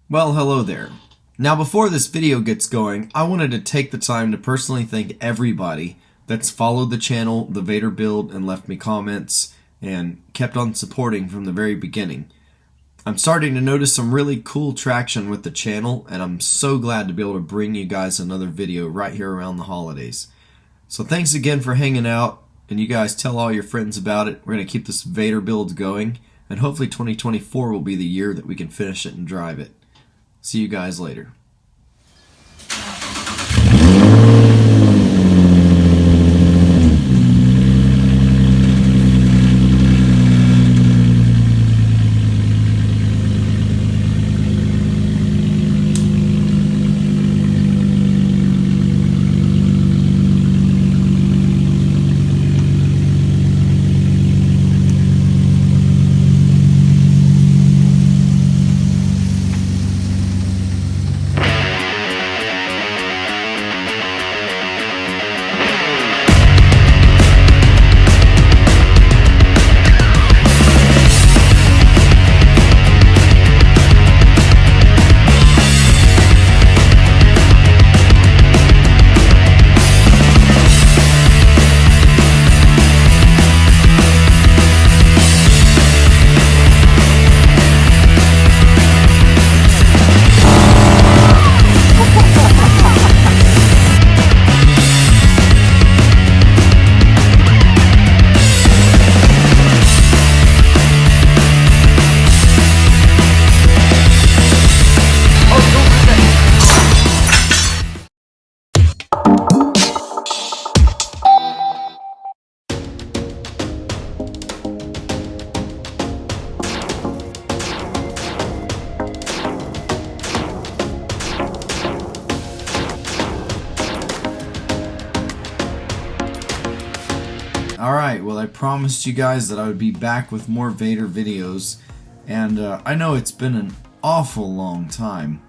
Well, hello there. Now, before this video gets going, I wanted to take the time to personally thank everybody that's followed the channel, the Vaydor build, and left me comments, and kept on supporting from the very beginning. I'm starting to notice some really cool traction with the channel, and I'm so glad to be able to bring you guys another video right here around the holidays. So thanks again for hanging out, and you guys tell all your friends about it. We're going to keep this Vaydor build going, and hopefully 2024 will be the year that we can finish it and drive it. See you guys later. Alright, well, I promised you guys that I would be back with more Vaydor videos, and I know it's been an awful long time,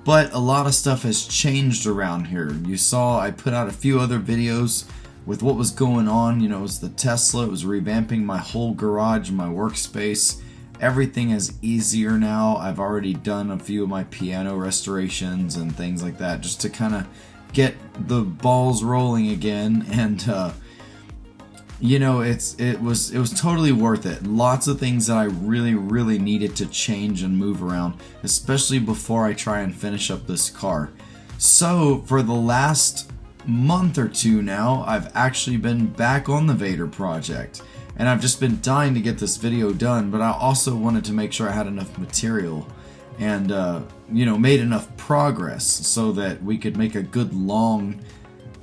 but a lot of stuff has changed around here. You saw I put out a few other videos with what was going on. You know, it was the Tesla, it was revamping my whole garage, my workspace. Everything is easier now. I've already done a few of my piano restorations and things like that, just to kind of get the balls rolling again, and you know, it was totally worth it. Lots of things that I really needed to change and move around, especially before I try and finish up this car. So for the last month or two now, I've actually been back on the Vaydor project, and I've just been dying to get this video done, but I also wanted to make sure I had enough material and you know, made enough progress so that we could make a good long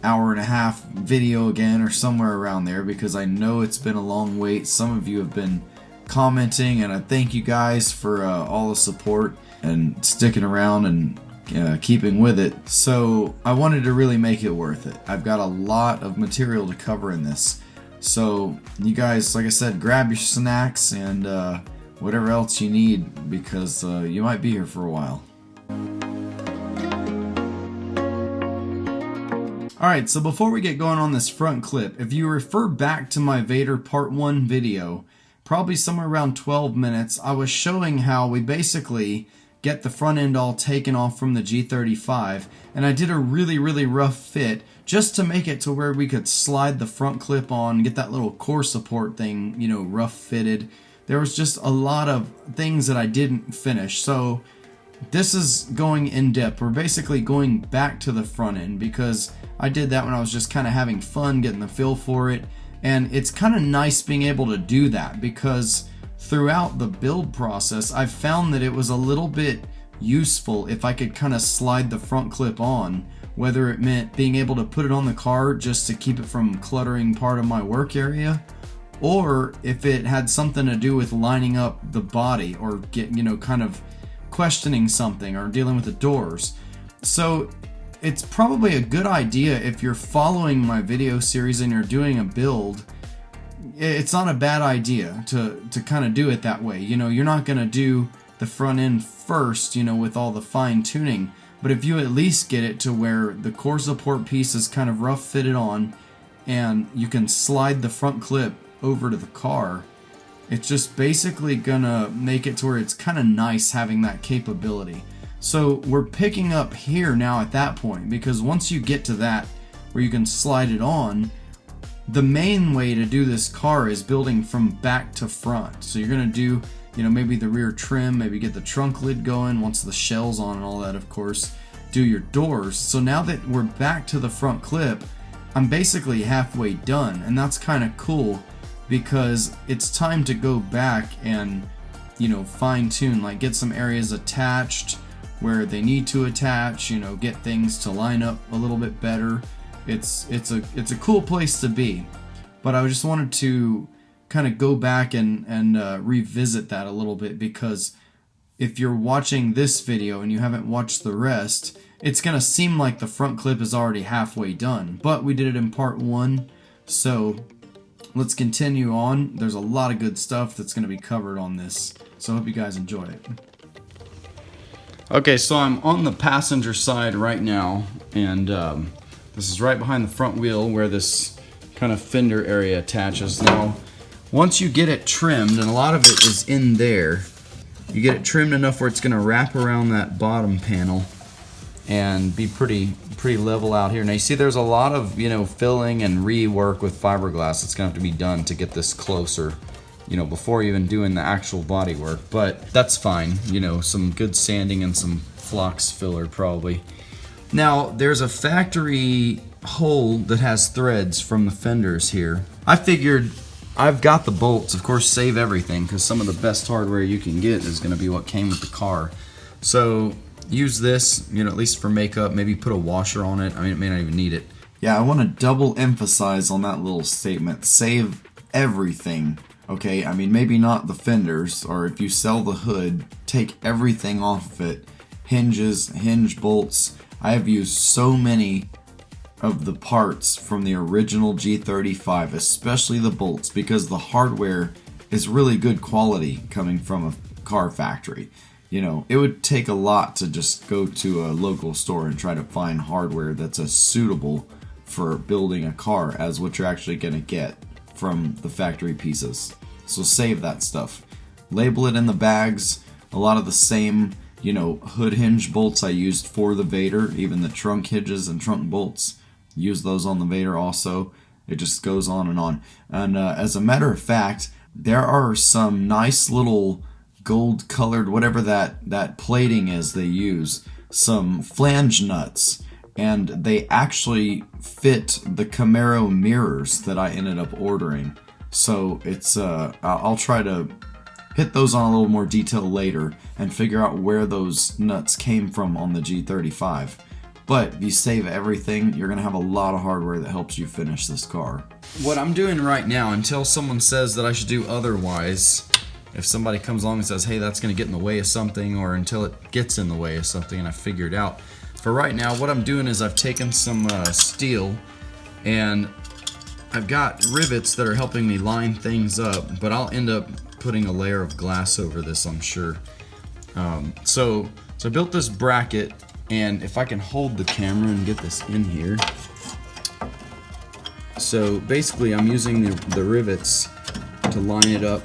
hour-and-a-half video again, or somewhere around there, because I know it's been a long wait. Some of you have been commenting, and I thank you guys for all the support and sticking around and keeping with it. So I wanted to really make it worth it. I've got a lot of material to cover in this, so you guys, like I said, grab your snacks and whatever else you need, because you might be here for a while. Alright, so before we get going on this front clip, if you refer back to my Vaydor Part 1 video, probably somewhere around 12 minutes, I was showing how we basically get the front end all taken off from the G35, and I did a really rough fit just to make it to where we could slide the front clip on, get that little core support thing, you know, rough fitted. There was just a lot of things that I didn't finish, so this is going in depth. We're basically going back to the front end, because I did that when I was just kind of having fun, getting the feel for it, and it's kind of nice being able to do that, because throughout the build process I've found that it was a little bit useful if I could kind of slide the front clip on, whether it meant being able to put it on the car just to keep it from cluttering part of my work area, or if it had something to do with lining up the body, or you know, kind of questioning something, or dealing with the doors. So it's probably a good idea, if you're following my video series and you're doing a build, it's not a bad idea to kind of do it that way. You know, you're not going to do the front end first, you know, with all the fine tuning, but if you at least get it to where the core support piece is kind of rough fitted on, and you can slide the front clip over to the car, it's just basically gonna make it to where it's kind of nice having that capability. So we're picking up here now at that point, because once you get to that where you can slide it on, the main way to do this car is building from back to front. So you're gonna do, you know, maybe the rear trim, maybe get the trunk lid going once the shell's on and all that, of course. Do your doors. So now that we're back to the front clip, I'm basically halfway done, and that's kind of cool because it's time to go back and, you know, fine tune, like get some areas attached where they need to attach, you know, get things to line up a little bit better. It's a cool place to be, but I just wanted to kind of go back and revisit that a little bit, because if you're watching this video and you haven't watched the rest, it's gonna seem like the front clip is already halfway done, but we did it in part 1, so let's continue on. There's a lot of good stuff that's gonna be covered on this, so I hope you guys enjoy it. Okay, so I'm on the passenger side right now, and this is right behind the front wheel where this kind of fender area attaches. Now, once you get it trimmed, and a lot of it is in there, you get it trimmed enough where it's going to wrap around that bottom panel and be pretty level out here. Now you see there's a lot of, you know, filling and rework with fiberglass that's going to have to be done to get this closer, you know, before even doing the actual body work, but that's fine. You know, some good sanding and some flux filler probably. Now there's a factory hole that has threads from the fenders here. I figured I've got the bolts, of course, save everything, because some of the best hardware you can get is going to be what came with the car. So use this, you know, at least for makeup. Maybe put a washer on it. I mean, it may not even need it. Yeah, I want to double emphasize on that little statement. Save everything. Okay, I mean, maybe not the fenders, or if you sell the hood, take everything off of it. Hinges, hinge bolts. I have used so many of the parts from the original G35, especially the bolts, because the hardware is really good quality coming from a car factory. You know, it would take a lot to just go to a local store and try to find hardware that's as suitable for building a car as what you're actually going to get from the factory pieces. So save that stuff. Label it in the bags. A lot of the same, you know, hood hinge bolts I used for the Vaydor, even the trunk hinges and trunk bolts, use those on the Vaydor also. It just goes on and on. And as a matter of fact, there are some nice little gold colored, whatever that plating is they use, some flange nuts, and they actually fit the Camaro mirrors that I ended up ordering. So it's I'll try to hit those on a little more detail later and figure out where those nuts came from on the G35. But if you save everything, you're gonna have a lot of hardware that helps you finish this car. What I'm doing right now, until someone says that I should do otherwise, if somebody comes along and says, hey, that's gonna get in the way of something, or until it gets in the way of something and I figure it out. For right now, what I'm doing is I've taken some steel and I've got rivets that are helping me line things up, but I'll end up putting a layer of glass over this, I'm sure. So I built this bracket, and if I can hold the camera and get this in here. So basically I'm using the rivets to line it up,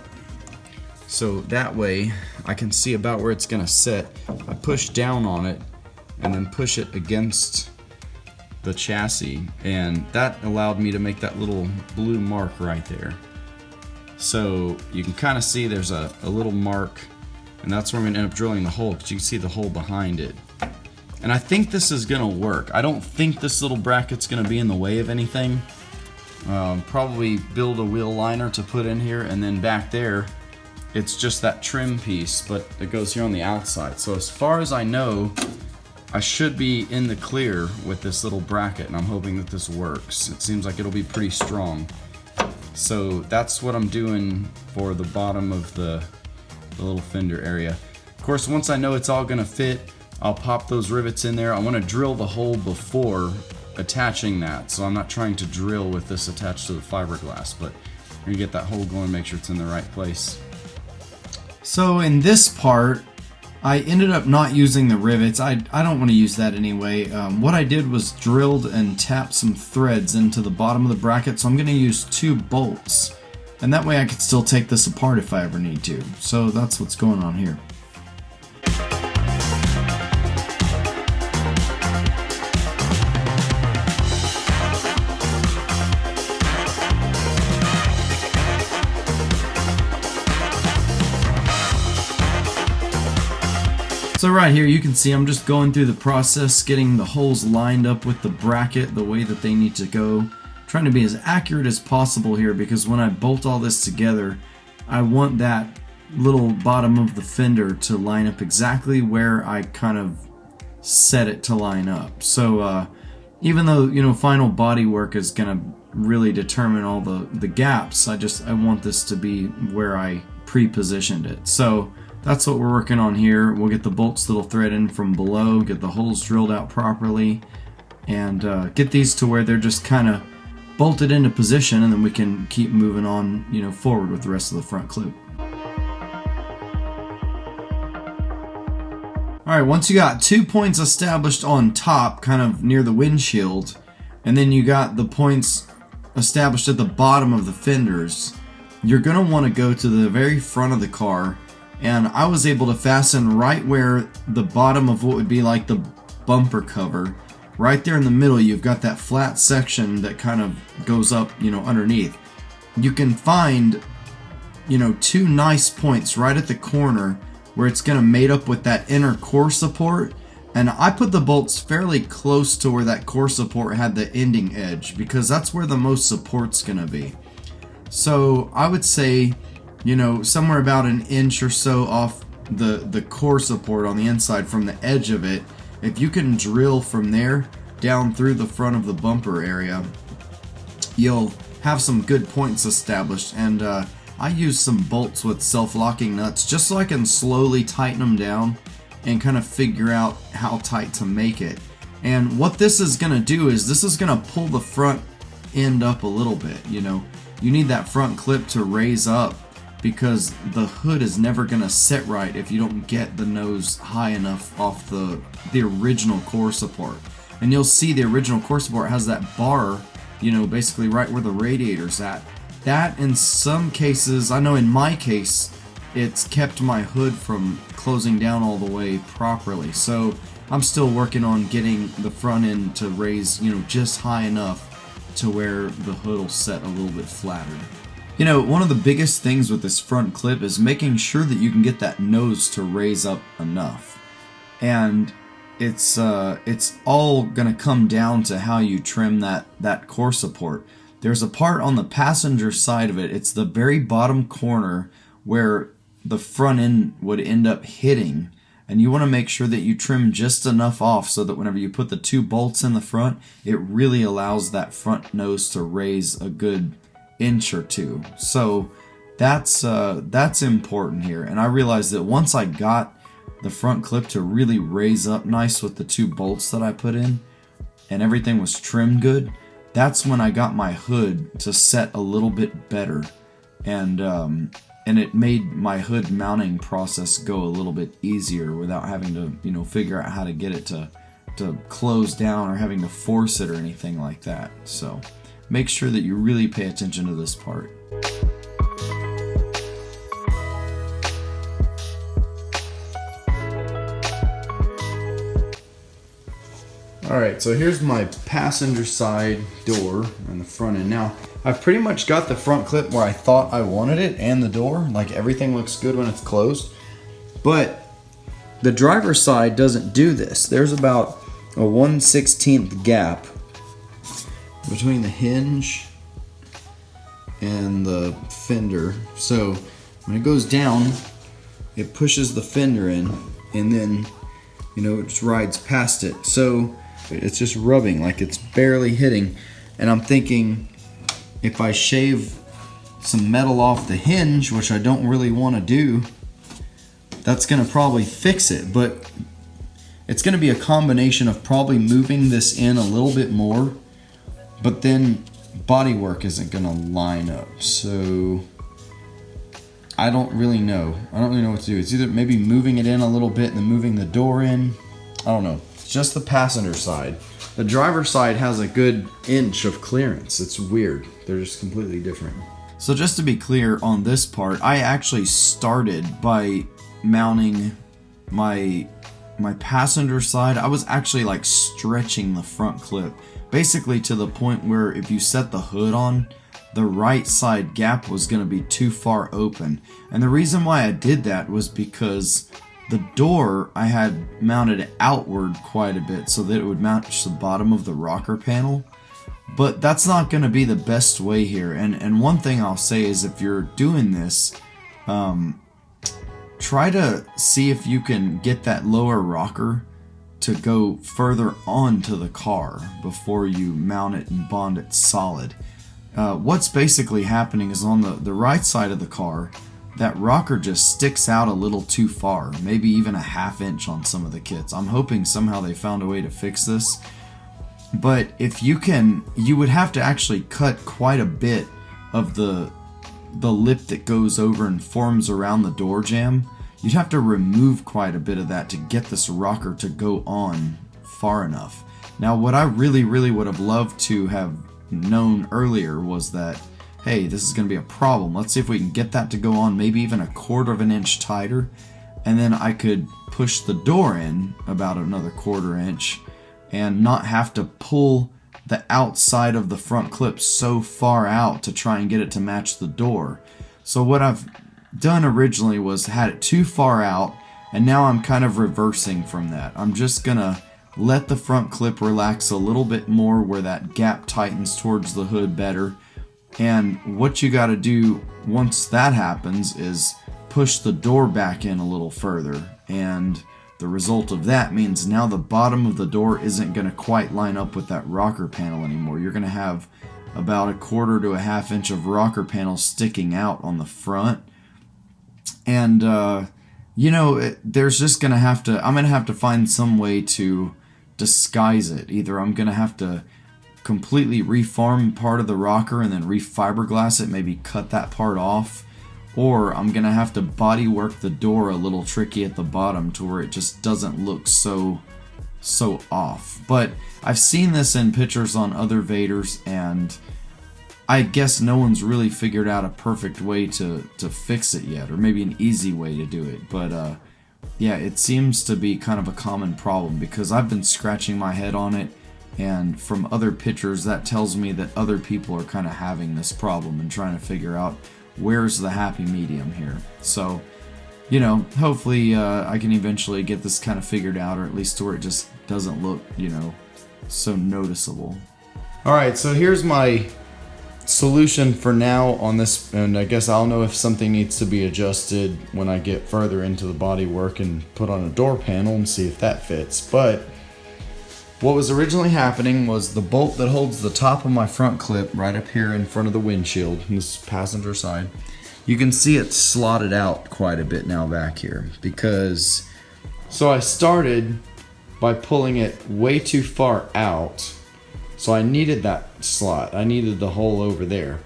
so that way I can see about where it's gonna sit. I push down on it and then push it against the chassis, and that allowed me to make that little blue mark right there. So you can kind of see there's a little mark, and that's where I'm gonna end up drilling the hole, because you can see the hole behind it. And I think this is gonna work. I don't think this little bracket's gonna be in the way of anything. Probably build a wheel liner to put in here, and then back there it's just that trim piece, but it goes here on the outside. So as far as I know, I should be in the clear with this little bracket, and I'm hoping that this works. It seems like it'll be pretty strong. So that's what I'm doing for the bottom of the little fender area. Of course, once I know it's all gonna fit, I'll pop those rivets in there. I want to drill the hole before attaching that, so I'm not trying to drill with this attached to the fiberglass, but I'm gonna get that hole going, make sure it's in the right place. So in this part, I ended up not using the rivets. I don't want to use that anyway. What I did was drilled and tapped some threads into the bottom of the bracket, so I'm going to use 2 bolts. And that way I could still take this apart if I ever need to. So that's what's going on here. So right here you can see I'm just going through the process, getting the holes lined up with the bracket the way that they need to go. Trying to be as accurate as possible here, because when I bolt all this together, I want that little bottom of the fender to line up exactly where I kind of set it to line up. So even though, you know, final body work is gonna really determine all the gaps, I want this to be where I pre-positioned it. So that's what we're working on here. We'll get the bolts that'll thread in from below, get the holes drilled out properly, and get these to where they're just kind of bolted into position, and then we can keep moving on, you know, forward with the rest of the front clip. Alright, once you got 2 points established on top, kind of near the windshield, and then you got the points established at the bottom of the fenders, you're going to want to go to the very front of the car. And I was able to fasten right where the bottom of what would be like the bumper cover. Right there in the middle, you've got that flat section that kind of goes up, you know, underneath. You can find, you know, 2 nice points right at the corner where it's going to mate up with that inner core support. And I put the bolts fairly close to where that core support had the ending edge, because that's where the most support's going to be. So I would say, you know, somewhere about an inch or so off the core support on the inside from the edge of it. If you can drill from there down through the front of the bumper area, you'll have some good points established. And I use some bolts with self-locking nuts just so I can slowly tighten them down and kind of figure out how tight to make it. And what this is going to do is this is going to pull the front end up a little bit. You know, you need that front clip to raise up, because the hood is never going to sit right if you don't get the nose high enough off the original core support. And you'll see the original core support has that bar, you know, basically right where the radiator's at. That, in some cases, I know in my case, it's kept my hood from closing down all the way properly. So I'm still working on getting the front end to raise, you know, just high enough to where the hood will set a little bit flatter. You know, one of the biggest things with this front clip is making sure that you can get that nose to raise up enough. And it's all gonna come down to how you trim that core support. There's a part on the passenger side of it, it's the very bottom corner where the front end would end up hitting. And you want to make sure that you trim just enough off so that whenever you put the 2 bolts in the front, it really allows that front nose to raise a good inch or 2. So that's important here. And I realized that once I got the front clip to really raise up nice with the 2 bolts that I put in, and everything was trimmed good, that's when I got my hood to set a little bit better. And it made my hood mounting process go a little bit easier without having to, you know, figure out how to get it to close down or having to force it or anything like that. So make sure that you really pay attention to this part. Alright, so here's my passenger side door on the front end. Now, I've pretty much got the front clip where I thought I wanted it, and the door. Like, everything looks good when it's closed. But the driver's side doesn't do this. There's about a 1/16 gap between the hinge and the fender. So when it goes down, it pushes the fender in, and then, you know, it just rides past it. So it's just rubbing, like it's barely hitting. And I'm thinking, if I shave some metal off the hinge, which I don't really want to do, that's going to probably fix it. But it's going to be a combination of probably moving this in a little bit more, but then body work isn't going to line up. So I don't really know. I don't really know what to do. It's either maybe moving it in a little bit and then moving the door in. I don't know. It's just the passenger side. The driver's side has a good inch of clearance. It's weird. They're just completely different. So just to be clear on this part, I actually started by mounting my passenger side. I was actually like stretching the front clip, basically to the point where if you set the hood on, the right side gap was going to be too far open. And the reason why I did that was because The door, I had mounted outward quite a bit so that it would match the bottom of the rocker panel. But that's not going to be the best way here. And one thing I'll say is if you're doing this, try to see if you can get that lower rocker to go further onto the car before you mount it and bond it solid. What's basically happening is on the right side of the car, that rocker just sticks out a little too far, maybe even a ½ inch on some of the kits. I'm hoping somehow they found a way to fix this. But if you can, you would have to actually cut quite a bit of the lip that goes over and forms around the door jamb. You'd have to remove quite a bit of that to get this rocker to go on far enough. Now, what I really would have loved to have known earlier was that, hey, this is going to be a problem. Let's see if we can get that to go on maybe even a ½ inch tighter, and then I could push the door in about another ½ inch and not have to pull the outside of the front clip so far out to try and get it to match the door. So what I've done originally was had it too far out, and now I'm kind of reversing from that. I'm just gonna let the front clip relax a little bit more where that gap tightens towards the hood better. And what you got to do once that happens is push the door back in a little further, and the result of that means now the bottom of the door isn't going to quite line up with that rocker panel anymore. You're going to have about a ½ to a ½ inch of rocker panel sticking out on the front. And you know, there's just going to have to, I'm going to have to find some way to disguise it. Either I'm going to have to completely reform part of the rocker and then refiberglass it, maybe cut that part off, or I'm gonna have to body work the door a little tricky at the bottom to where it just doesn't look so off. But I've seen this in pictures on other Vaydors, and I guess no one's really figured out a perfect way to fix it yet, or maybe an easy way to do it. But yeah, it seems to be kind of a common problem because I've been scratching my head on it, and from other pictures that tells me that other people are kind of having this problem and trying to figure out where's the happy medium here. So, you know, hopefully I can eventually get this kind of figured out, or at least to where it just doesn't look, you know, so noticeable. Alright, so here's my solution for now on this, and I guess I'll know if something needs to be adjusted when I get further into the body work and put on a door panel and see if that fits. But what was originally happening was the bolt that holds the top of my front clip right up here in front of the windshield, this passenger side, you can see it slotted out quite a bit now back here because, so I started by pulling it way too far out, so I needed that slot, I needed the hole over there.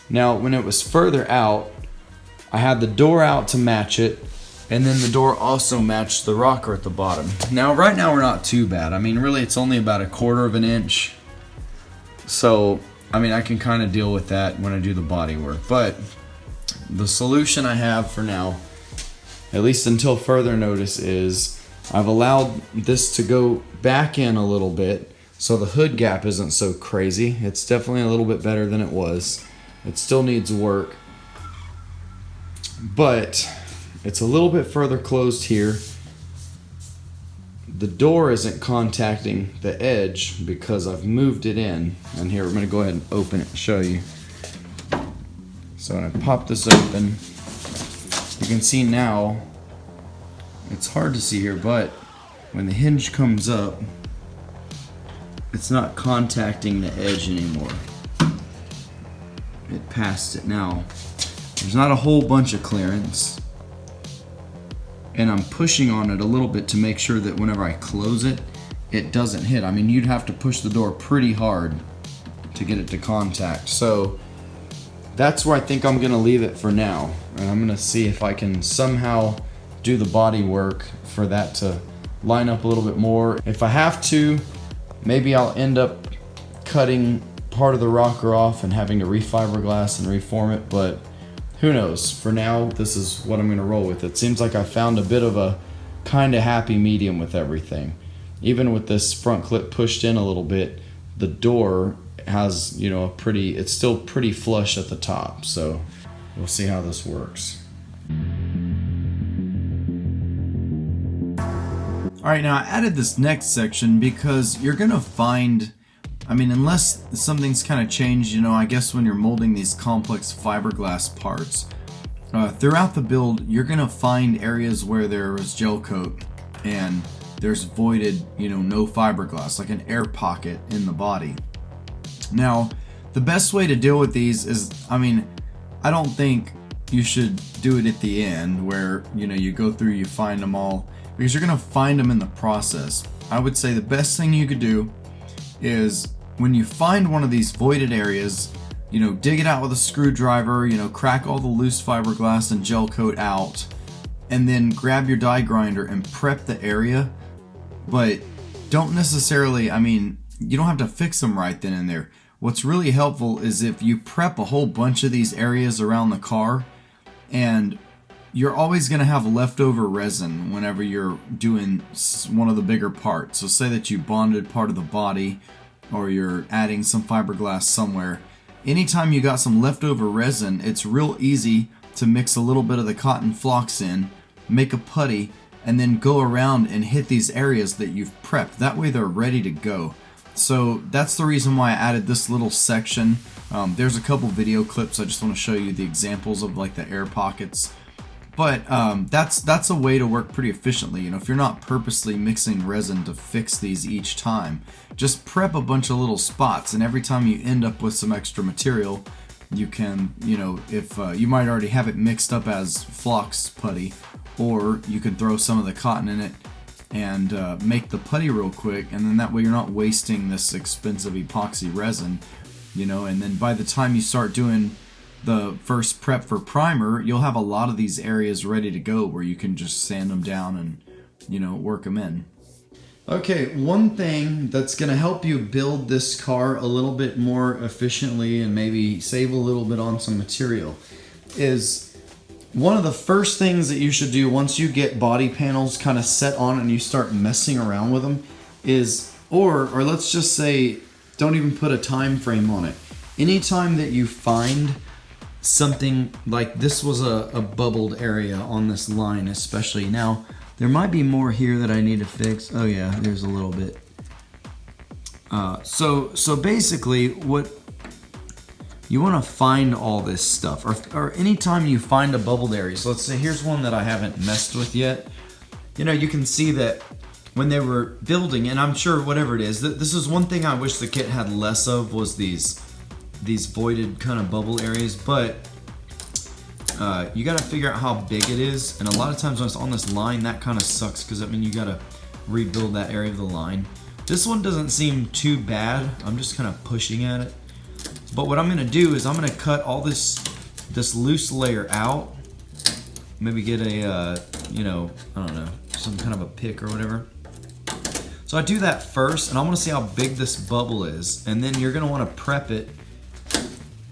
Now when it was further out, I had the door out to match it, and then the door also matched the rocker at the bottom. Now, right now we're not too bad. I mean, really, it's only about a ½ inch. So, I mean, I can kind of deal with that when I do the body work. But the solution I have for now, at least until further notice, is I've allowed this to go back in a little bit so the hood gap isn't so crazy. It's definitely a little bit better than it was. It still needs work, but it's a little bit further closed here. The door isn't contacting the edge because I've moved it in. And here, I'm going to go ahead and open it and show you. So when I pop this open, you can see now, it's hard to see here, but when the hinge comes up, it's not contacting the edge anymore. It passed it now. There's not a whole bunch of clearance, and I'm pushing on it a little bit to make sure that whenever I close it, it doesn't hit. I mean, you'd have to push the door pretty hard to get it to contact. So that's where I think I'm gonna leave it for now. And I'm gonna see if I can somehow do the body work for that to line up a little bit more. If I have to, maybe I'll end up cutting part of the rocker off and having to refiberglass and reform it, but who knows? For now, this is what I'm gonna roll with. It seems like I found a bit of a kind of happy medium with everything. Even with this front clip pushed in a little bit, the door has, you know, it's still pretty flush at the top. So we'll see how this works. Alright, now I added this next section because you're gonna find, I mean, unless something's kind of changed, you know, I guess when you're molding these complex fiberglass parts, throughout the build, you're gonna find areas where there was gel coat and there's voided, you know, no fiberglass, like an air pocket in the body. Now, the best way to deal with these is, I mean, I don't think you should do it at the end where, you know, you go through, you find them all, because you're gonna find them in the process. I would say the best thing you could do is when you find one of these voided areas, you know, dig it out with a screwdriver, you know, crack all the loose fiberglass and gel coat out, and then grab your die grinder and prep the area. But don't necessarily, I mean, you don't have to fix them right then and there. What's really helpful is if you prep a whole bunch of these areas around the car, and you're always going to have leftover resin whenever you're doing one of the bigger parts. So say that you bonded part of the body, or you're adding some fiberglass somewhere. Anytime you got some leftover resin, it's real easy to mix a little bit of the cotton flocks in, make a putty, and then go around and hit these areas that you've prepped. That way they're ready to go. So that's the reason why I added this little section. There's a couple video clips. I just want to show you the examples of like the air pockets. But that's a way to work pretty efficiently. You know, if you're not purposely mixing resin to fix these each time, just prep a bunch of little spots, and every time you end up with some extra material, you can, you know, if you might already have it mixed up as flocks putty, or you can throw some of the cotton in it and make the putty real quick, and then that way you're not wasting this expensive epoxy resin, you know. And then by the time you start doing the first prep for primer, you'll have a lot of these areas ready to go where you can just sand them down and, you know, work them in. Okay, one thing that's going to help you build this car a little bit more efficiently and maybe save a little bit on some material is one of the first things that you should do once you get body panels kind of set on and you start messing around with them is, or let's just say, don't even put a time frame on it. Anytime that you find something like this was a bubbled area on this line especially. Now, there might be more here that I need to fix. Oh yeah, there's a little bit. So basically what you want to find all this stuff, or anytime you find a bubbled area. So let's say here's one that I haven't messed with yet. You know, you can see that when they were building, and I'm sure whatever it is, this is one thing I wish the kit had less of, was these voided kind of bubble areas. But you got to figure out how big it is, and a lot of times when it's on this line, that kind of sucks, because I mean you got to rebuild that area of the line. This one doesn't seem too bad. I'm just kind of pushing at it. But what I'm going to do is I'm going to cut all this loose layer out. Maybe get a you know, I don't know, some kind of a pick or whatever. So I do that first, and I want to see how big this bubble is, and then you're going to want to prep it,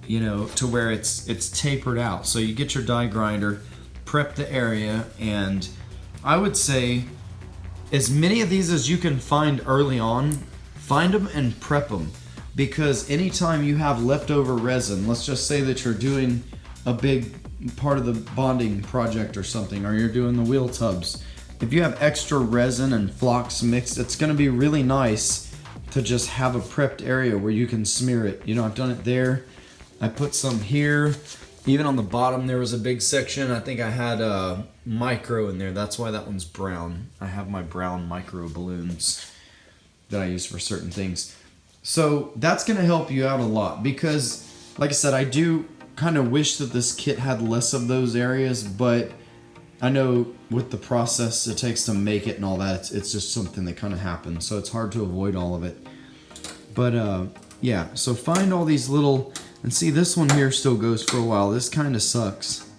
you know, to where it's tapered out. So you get your die grinder, prep the area, and I would say as many of these as you can find early on, find them and prep them. Because anytime you have leftover resin, let's just say that you're doing a big part of the bonding project or something, or you're doing the wheel tubs, if you have extra resin and flocks mixed, it's going to be really nice to just have a prepped area where you can smear it. You know, I've done it there. I put some here. Even on the bottom there was a big section. I think I had micro in there. That's why that one's brown. I have my brown micro balloons that I use for certain things. So that's going to help you out a lot, because like I said, I do kind of wish that this kit had less of those areas, but I know with the process it takes to make it and all that, it's just something that kind of happens, so it's hard to avoid all of it. But yeah, so find all these little, and see this one here still goes for a while. This kind of sucks,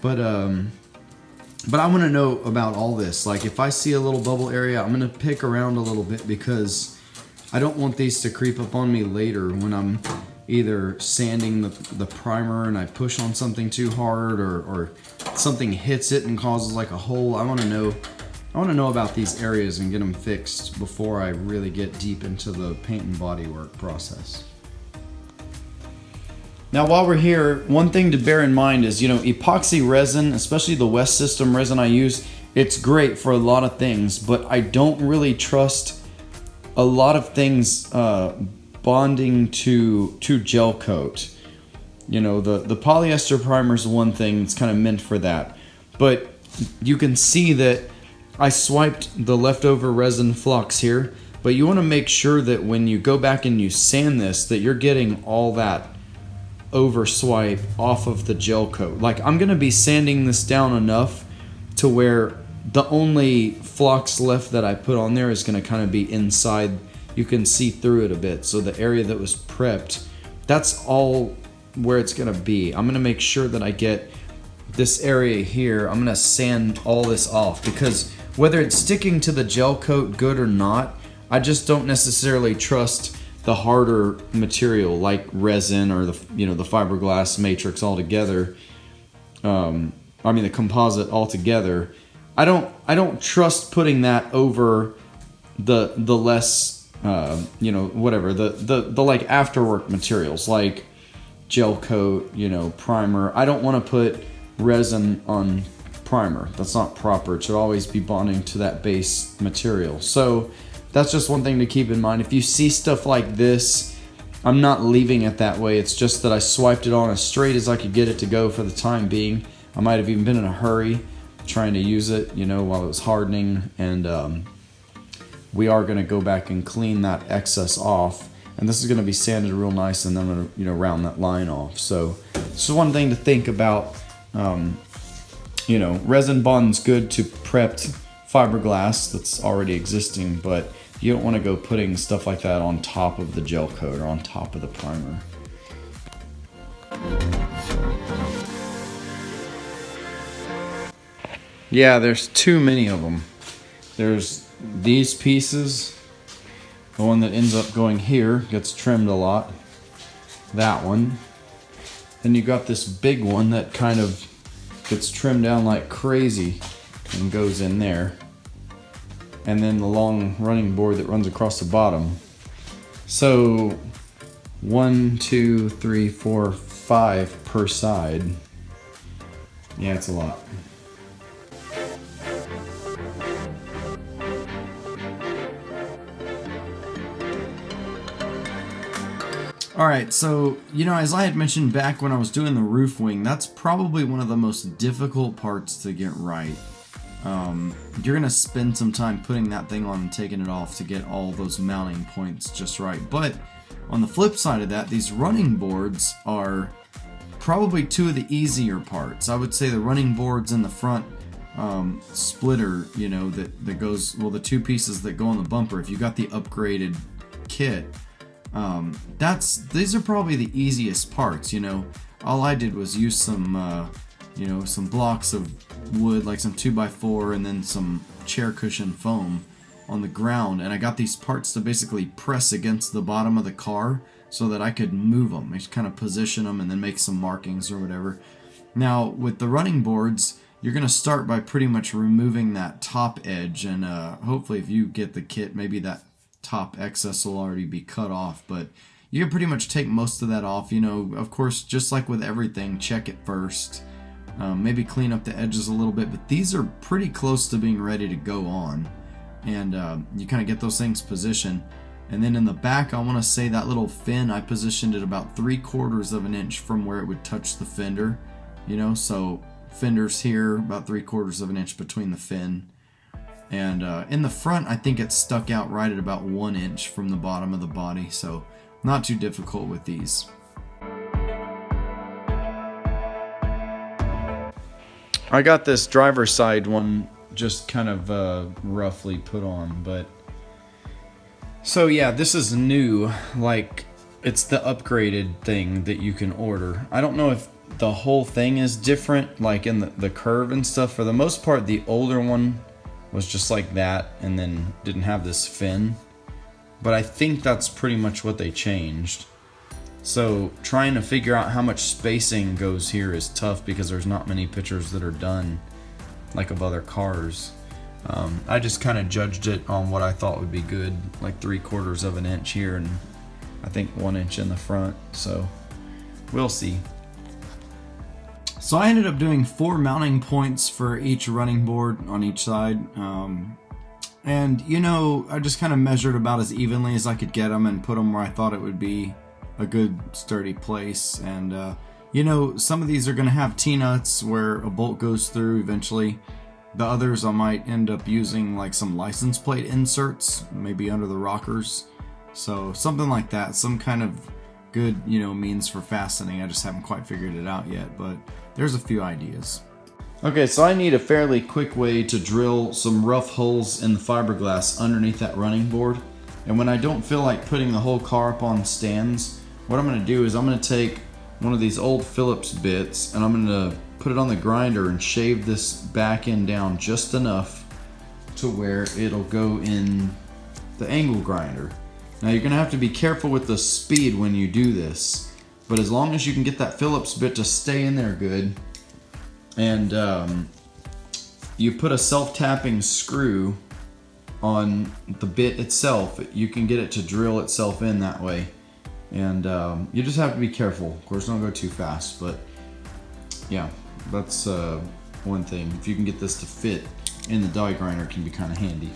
but I want to know about all this. Like if I see a little bubble area, I'm going to pick around a little bit, because I don't want these to creep up on me later when I'm either sanding the primer and I push on something too hard, or something hits it and causes like a hole. I want to know about these areas and get them fixed before I really get deep into the paint and body work process. Now while we're here, one thing to bear in mind is, you know, epoxy resin, especially the West System resin I use, It's great for a lot of things, but I don't really trust a lot of things bonding to gel coat. You know, the polyester primer is one thing, it's kind of meant for that. But you can see that I swiped the leftover resin flux here, but you want to make sure that when you go back and you sand this, that you're getting all that over swipe off of the gel coat. Like, I'm going to be sanding this down enough to where the only flux left that I put on there is going to kind of be inside. You can see through it a bit. So the area that was prepped, that's all where it's going to be. I'm going to make sure that I get this area here. I'm going to sand all this off, because whether it's sticking to the gel coat good or not, I just don't necessarily trust the harder material like resin or the fiberglass matrix altogether. I mean the composite altogether. I don't trust putting that over the less whatever the like afterwork materials like gel coat, primer. I don't want to put resin on primer. That's not proper. It should always be bonding to that base material. So that's just one thing to keep in mind. If you see stuff like this, I'm not leaving it that way. It's just that I swiped it on as straight as I could get it to go for the time being. I might have even been in a hurry trying to use it, while it was hardening. And we are going to go back and clean that excess off. And this is going to be sanded real nice, and then I'm going to, round that line off. So this is one thing to think about. Resin bond's good to prepped fiberglass that's already existing, but you don't want to go putting stuff like that on top of the gel coat or on top of the primer. Yeah, there's too many of them. There's these pieces. The one that ends up going here gets trimmed a lot. That one. Then you got this big one that kind of gets trimmed down like crazy and goes in there. And then the long running board that runs across the bottom. So 1, 2, 3, 4, 5 per side. Yeah, it's a lot. Alright, so, as I had mentioned back when I was doing the roof wing, that's probably one of the most difficult parts to get right. You're going to spend some time putting that thing on and taking it off to get all those mounting points just right. But on the flip side of that, these running boards are probably two of the easier parts. I would say the running boards in the front splitter, that goes, the two pieces that go on the bumper, if you got the upgraded kit, these are probably the easiest parts. All I did was use some some blocks of wood, like some 2x4, and then some chair cushion foam on the ground, and I got these parts to basically press against the bottom of the car so that I could move them. I just kind of position them and then make some markings or whatever. Now with the running boards, you're going to start by pretty much removing that top edge, and hopefully if you get the kit, maybe that top excess will already be cut off, but you can pretty much take most of that off. Of course, just like with everything, check it first. Maybe clean up the edges a little bit, but these are pretty close to being ready to go on. And you kind of get those things positioned. And then in the back, I want to say that little fin, I positioned it about 3/4 of an inch from where it would touch the fender. So fender's here, about 3/4 of an inch between the fin. And in the front, I think it's stuck out right at about 1 inch from the bottom of the body. So not too difficult with these. I got this driver's side one just kind of roughly put on, but so yeah, this is new. Like, it's the upgraded thing that you can order. I don't know if the whole thing is different, like in the curve and stuff. For the most part, the older one was just like that and then didn't have this fin, but I think that's pretty much what they changed. So trying to figure out how much spacing goes here is tough because there's not many pictures that are done like of other cars. I just kind of judged it on what I thought would be good, like 3/4 of an inch here and I think 1 inch in the front. So we'll see. So I ended up doing 4 mounting points for each running board on each side. And you know, I just kind of measured about as evenly as I could get them and put them where I thought it would be a good sturdy place. And you know, some of these are going to have T-nuts where a bolt goes through eventually. The others I might end up using like some license plate inserts, maybe under the rockers. So something like that, some kind of good, you know, means for fastening. I just haven't quite figured it out yet, but there's a few ideas. Okay, so I need a fairly quick way to drill some rough holes in the fiberglass underneath that running board. And when I don't feel like putting the whole car up on stands, what I'm going to do is I'm going to take one of these old Phillips bits and I'm going to put it on the grinder and shave this back end down just enough to where it'll go in the angle grinder. Now you're going to have to be careful with the speed when you do this, but as long as you can get that Phillips bit to stay in there good, and you put a self-tapping screw on the bit itself, you can get it to drill itself in that way. And you just have to be careful. Of course, don't go too fast, but yeah, that's one thing. If you can get this to fit in the die grinder, it can be kind of handy.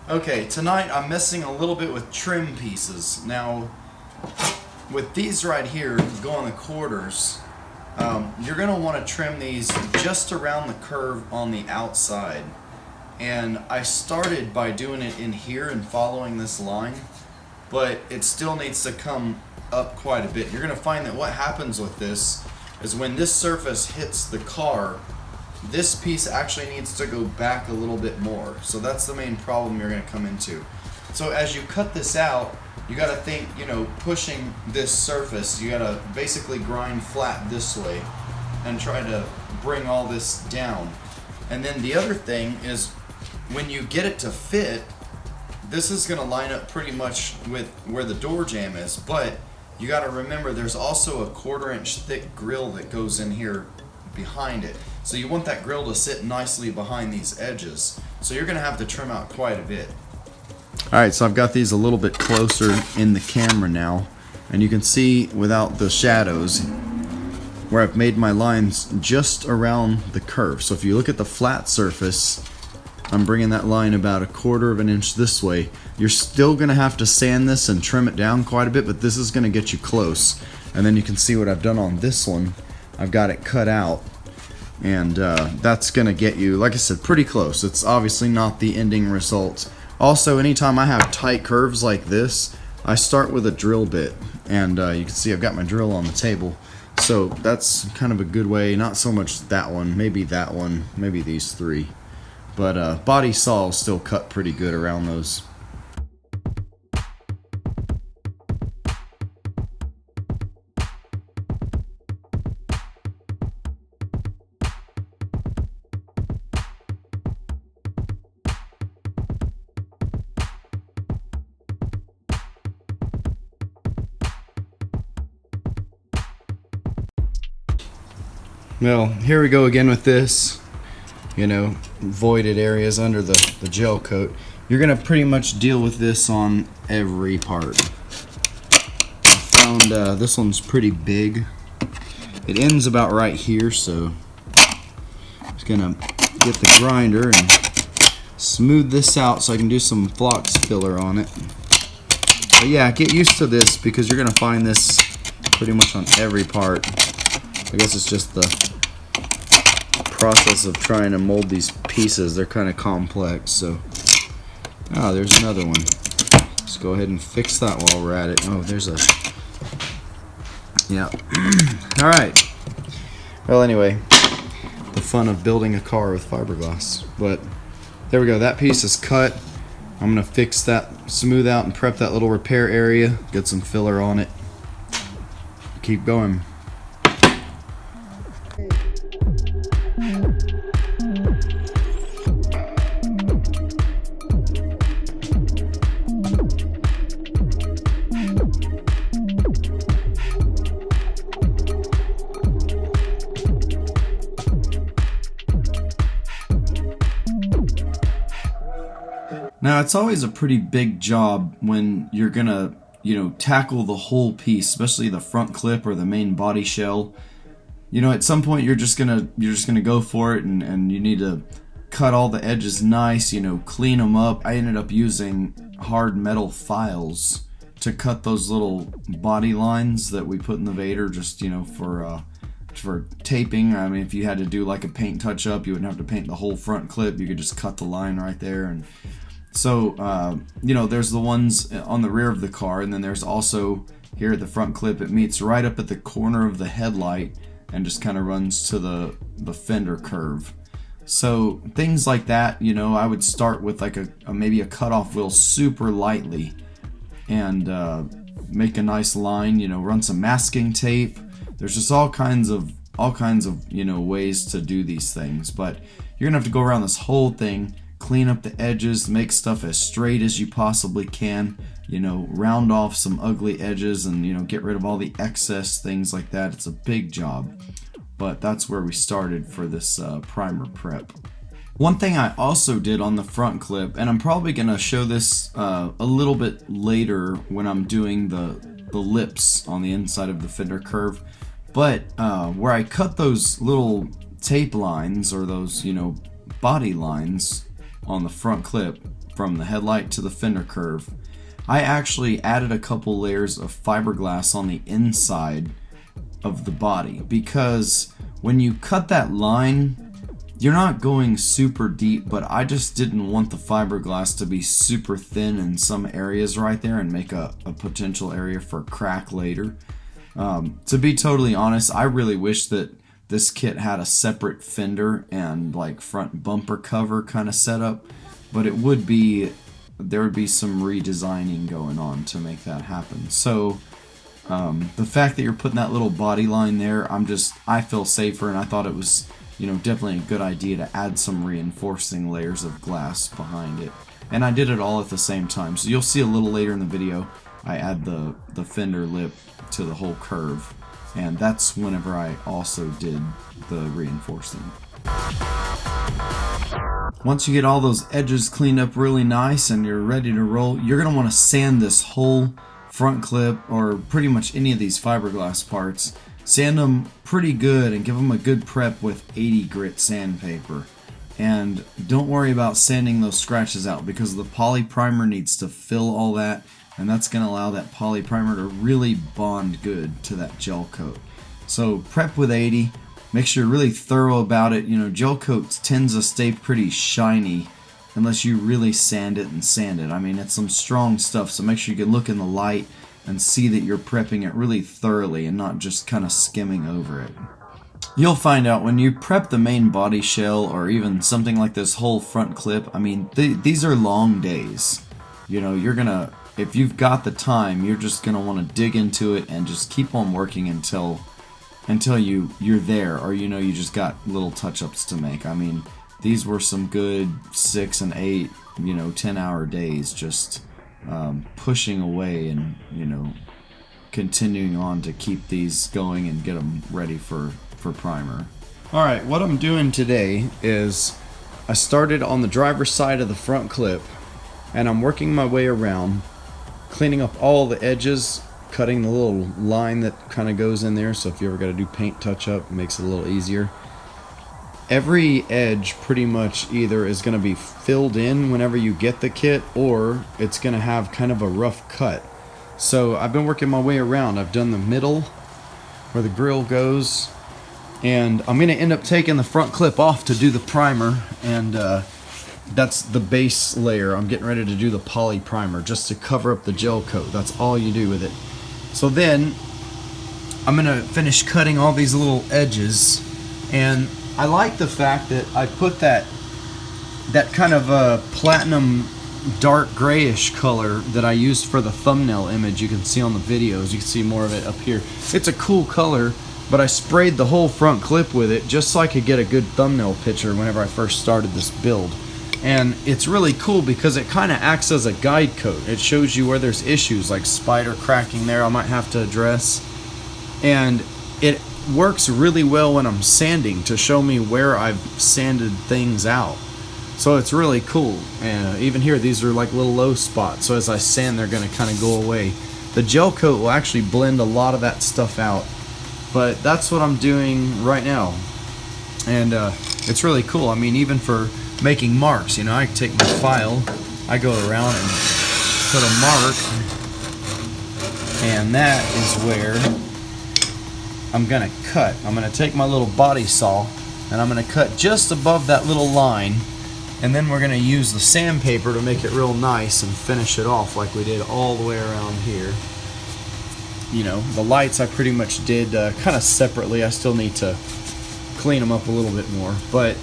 Okay, tonight I'm messing a little bit with trim pieces. Now, with these right here, go on the quarters, you're going to want to trim these just around the curve on the outside. And I started by doing it in here and following this line, but it still needs to come up quite a bit. You're going to find that what happens with this is when this surface hits the car, this piece actually needs to go back a little bit more. So that's the main problem you're going to come into. So as you cut this out, you got to think, you know, pushing this surface, you got to basically grind flat this way and try to bring all this down. And then the other thing is when you get it to fit, this is going to line up pretty much with where the door jamb is, but you got to remember there's also a 1/4 inch thick grill that goes in here behind it. So you want that grill to sit nicely behind these edges. So you're going to have to trim out quite a bit. Alright, so I've got these a little bit closer in the camera now, and you can see without the shadows where I've made my lines just around the curve. So if you look at the flat surface, I'm bringing that line about 1/4 inch this way. You're still going to have to sand this and trim it down quite a bit, but this is going to get you close. And then you can see what I've done on this one. I've got it cut out, and that's going to get you, like I said, pretty close. It's obviously not the ending result. Also, anytime I have tight curves like this, I start with a drill bit, and you can see I've got my drill on the table. So that's kind of a good way, not so much that one, maybe these three. But body saw will still cut pretty good around those. Well, here we go again with this, you know, voided areas under the gel coat. You're going to pretty much deal with this on every part. I found this one's pretty big. It ends about right here, so I'm just going to get the grinder and smooth this out so I can do some flux filler on it. But yeah, get used to this because you're going to find this pretty much on every part. I guess it's just the process of trying to mold these pieces. They're kind of complex. So, there's another one. Let's go ahead and fix that while we're at it. Oh, there's a, yeah. All right. Well, anyway, the fun of building a car with fiberglass. But there we go. That piece is cut. I'm gonna fix that, smooth out, and prep that little repair area. Get some filler on it. Keep going. Now, it's always a pretty big job when you're gonna, tackle the whole piece, especially the front clip or the main body shell. At some point you're just gonna go for it, and you need to cut all the edges nice, clean them up. I ended up using hard metal files to cut those little body lines that we put in the Vaydor, just for taping. I mean, if you had to do like a paint touch up, you wouldn't have to paint the whole front clip. You could just cut the line right there. And so there's the ones on the rear of the car, and then there's also here at the front clip. It meets right up at the corner of the headlight and just kind of runs to the fender curve. So things like that, I would start with like maybe a cutoff wheel super lightly, and make a nice line. Run some masking tape. There's just all kinds of ways to do these things. But you're gonna have to go around this whole thing, clean up the edges, make stuff as straight as you possibly can. Round off some ugly edges, and get rid of all the excess, things like that. It's a big job, but that's where we started for this primer prep. One thing I also did on the front clip, and I'm probably gonna show this a little bit later when I'm doing the lips on the inside of the fender curve, but where I cut those little tape lines, or those body lines on the front clip from the headlight to the fender curve, I actually added a couple layers of fiberglass on the inside of the body, because when you cut that line, you're not going super deep, but I just didn't want the fiberglass to be super thin in some areas right there and make a potential area for a crack later. To be totally honest, I really wish that this kit had a separate fender and like front bumper cover kind of setup, but there would be some redesigning going on to make that happen. So the fact that you're putting that little body line there, I feel safer, and I thought it was definitely a good idea to add some reinforcing layers of glass behind it. And I did it all at the same time. So you'll see a little later in the video, I add the fender lip to the whole curve, and that's whenever I also did the reinforcing. Once you get all those edges cleaned up really nice and you're ready to roll, you're going to want to sand this whole front clip, or pretty much any of these fiberglass parts. Sand them pretty good and give them a good prep with 80 grit sandpaper. And don't worry about sanding those scratches out, because the poly primer needs to fill all that, and that's going to allow that poly primer to really bond good to that gel coat. So prep with 80. Make sure you're really thorough about it. Gel coat tends to stay pretty shiny unless you really sand it. I mean, it's some strong stuff, so make sure you can look in the light and see that you're prepping it really thoroughly and not just kind of skimming over it. You'll find out when you prep the main body shell, or even something like this whole front clip, I mean, these are long days. If you've got the time, you're just gonna want to dig into it and just keep on working until you're there, or you just got little touch-ups to make. I mean, these were some good 6 and 8, 10-hour days, just pushing away and continuing on to keep these going and get them ready for primer. Alright, what I'm doing today is I started on the driver's side of the front clip, and I'm working my way around, cleaning up all the edges, cutting the little line that kind of goes in there, so if you ever got to do paint touch-up, it makes it a little easier. Every edge pretty much either is going to be filled in whenever you get the kit, or it's going to have kind of a rough cut. So I've been working my way around. I've done the middle where the grill goes, and I'm going to end up taking the front clip off to do the primer, and that's the base layer. I'm getting ready to do the poly primer just to cover up the gel coat. That's all you do with it. So then I'm going to finish cutting all these little edges, and I like the fact that I put that kind of a platinum dark grayish color that I used for the thumbnail image. You can see on the videos, you can see more of it up here. It's a cool color, but I sprayed the whole front clip with it just so I could get a good thumbnail picture whenever I first started this build. And it's really cool because it kind of acts as a guide coat. It shows you where there's issues like spider cracking there I might have to address, and it works really well when I'm sanding to show me where I've sanded things out. So it's really cool. And even here, these are like little low spots. So as I sand, they're going to kind of go away. The gel coat will actually blend a lot of that stuff out. But that's what I'm doing right now. And it's really cool. I mean, even for making marks, you know, I take my file, I go around and put a mark, and that is where I'm gonna cut. I'm gonna take my little body saw and I'm gonna cut just above that little line, and then we're gonna use the sandpaper to make it real nice and finish it off like we did all the way around here. You know, the lights I pretty much did kind of separately. I still need to clean them up a little bit more, but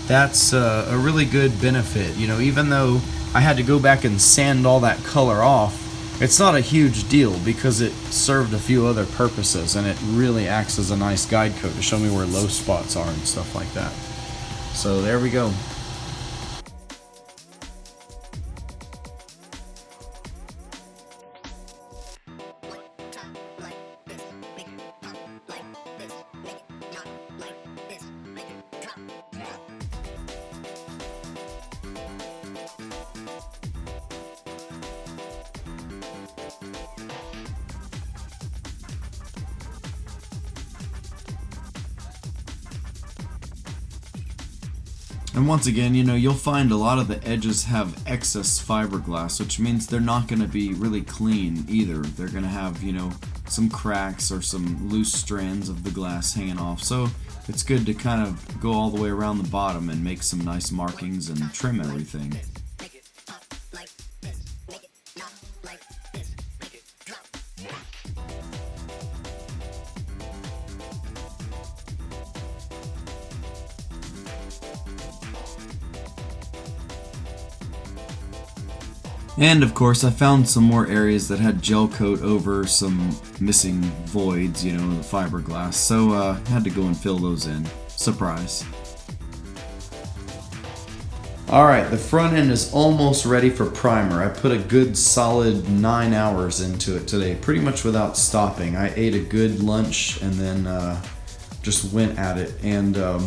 that's a really good benefit. You know, even though I had to go back and sand all that color off, it's not a huge deal because it served a few other purposes, and it really acts as a nice guide coat to show me where low spots are and stuff like that. So there we go. And once again, you know, you'll find a lot of the edges have excess fiberglass, which means they're not going to be really clean either. They're going to have, you know, some cracks or some loose strands of the glass hanging off. So it's good to kind of go all the way around the bottom and make some nice markings and trim everything. And of course I found some more areas that had gel coat over some missing voids, you know, in the fiberglass, so had to go and fill those in. Surprise. Alright, the front end is almost ready for primer. I put a good solid 9 hours into it today, pretty much without stopping. I ate a good lunch and then just went at it. And a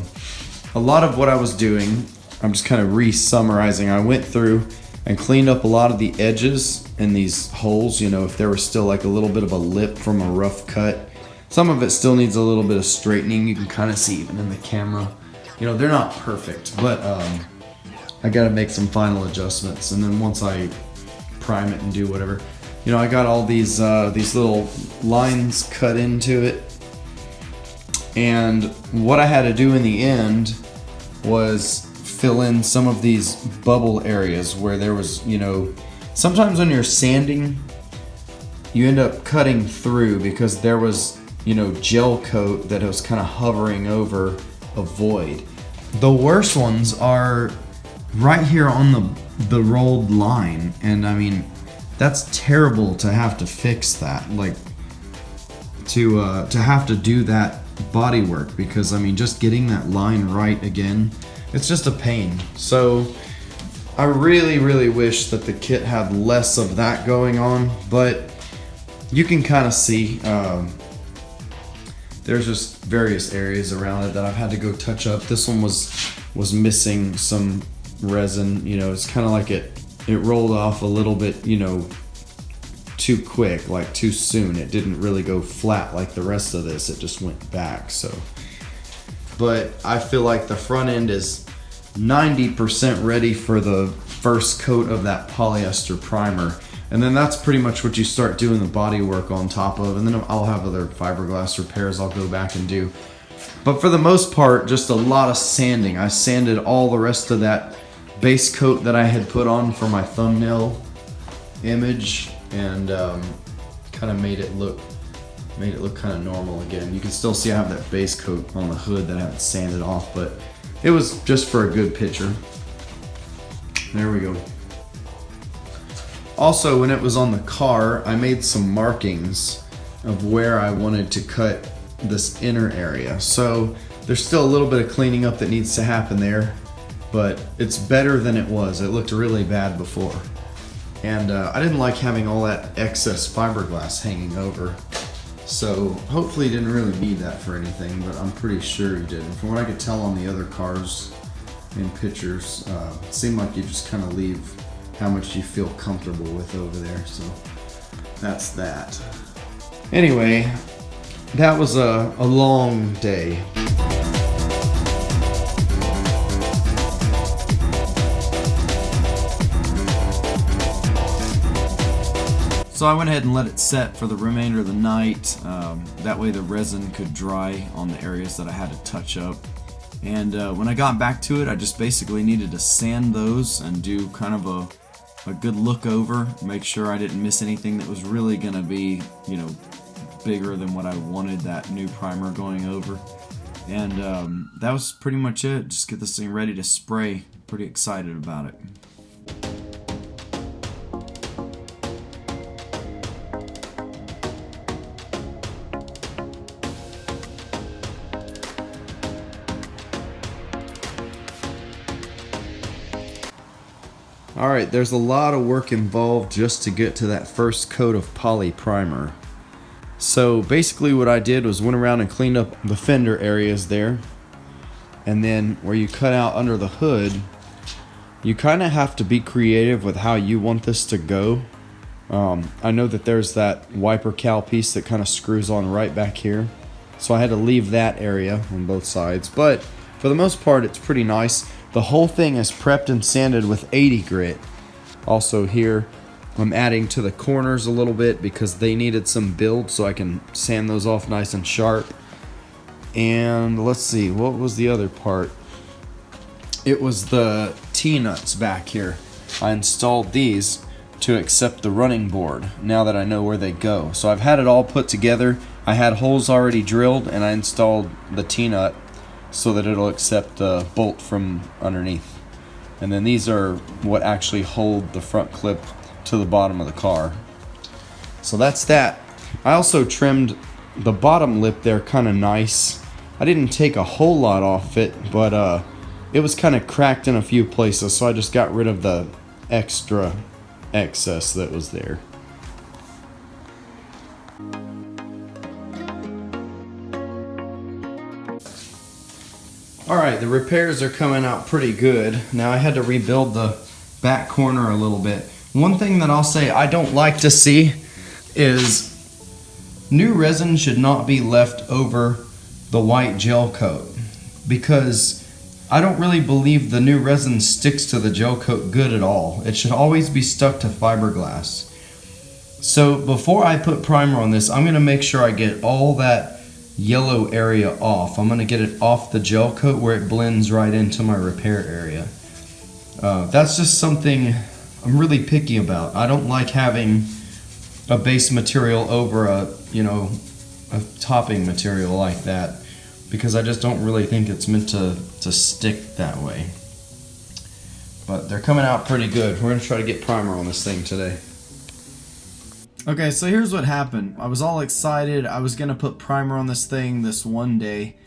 lot of what I was doing, I'm just kind of re-summarizing. I went through and cleaned up a lot of the edges and these holes, you know, if there was still like a little bit of a lip from a rough cut. Some of it still needs a little bit of straightening. You can kind of see even in the camera. You know, they're not perfect, but I gotta make some final adjustments. And then once I prime it and do whatever, you know, I got all these little lines cut into it. And what I had to do in the end was fill in some of these bubble areas where there was, you know, sometimes when you're sanding, you end up cutting through because there was, you know, gel coat that was kind of hovering over a void. The worst ones are right here on the rolled line, and I mean, that's terrible to have to fix that, like to have to do that body work, because I mean, just getting that line right again, it's just a pain. So I really wish that the kit had less of that going on, but you can kind of see there's just various areas around it that I've had to go touch up. This one was missing some resin, you know, it's kind of like it rolled off a little bit, you know, too quick, like too soon. It didn't really go flat like the rest of this, it just went back. So, but I feel like the front end is 90% ready for the first coat of that polyester primer, and then that's pretty much what you start doing the body work on top of, and then I'll have other fiberglass repairs I'll go back and do. But for the most part, just a lot of sanding. I sanded all the rest of that base coat that I had put on for my thumbnail image, and kind of made it look kind of normal again. You can still see I have that base coat on the hood that I haven't sanded off, but it was just for a good picture. There we go. Also, when it was on the car, I made some markings of where I wanted to cut this inner area. So there's still a little bit of cleaning up that needs to happen there, but it's better than it was. It looked really bad before. And I didn't like having all that excess fiberglass hanging over. So hopefully you didn't really need that for anything, but I'm pretty sure you did. And from what I could tell on the other cars, in pictures. It seemed like you just kind of leave how much you feel comfortable with over there, so that's that. Anyway, that was a long day. So I went ahead and let it set for the remainder of the night. That way the resin could dry on the areas that I had to touch up. And when I got back to it, I just basically needed to sand those and do kind of a good look over, make sure I didn't miss anything that was really gonna be, you know, bigger than what I wanted that new primer going over. And that was pretty much it. Just get this thing ready to spray. Pretty excited about it. Alright, there's a lot of work involved just to get to that first coat of poly primer. So basically what I did was went around and cleaned up the fender areas there. And then where you cut out under the hood, you kind of have to be creative with how you want this to go. I know that there's that wiper cowl piece that kind of screws on right back here. So I had to leave that area on both sides. But for the most part, it's pretty nice. The whole thing is prepped and sanded with 80 grit. Also here, I'm adding to the corners a little bit because they needed some build so I can sand those off nice and sharp. And let's see, what was the other part? It was the T-nuts back here. I installed these to accept the running board now that I know where they go. So I've had it all put together. I had holes already drilled and I installed the T-nut so that it'll accept the bolt from underneath. And then these are what actually hold the front clip to the bottom of the car. So that's that. I also trimmed the bottom lip there kind of nice. I didn't take a whole lot off it, but it was kind of cracked in a few places, so I just got rid of the extra excess that was there. Alright, the repairs are coming out pretty good. Now I had to rebuild the back corner a little bit. One thing that I'll say I don't like to see is new resin should not be left over the white gel coat, because I don't really believe the new resin sticks to the gel coat good at all. It should always be stuck to fiberglass. So before I put primer on this, I'm going to make sure I get all that yellow area off. I'm going to get it off the gel coat where it blends right into my repair area. That's just something I'm really picky about. I don't like having a base material over a topping material like that, because I just don't really think it's meant to stick that way. But they're coming out pretty good. We're going to try to get primer on this thing today. Okay, so here's what happened. I was all excited. I was going to put primer on this thing this one day,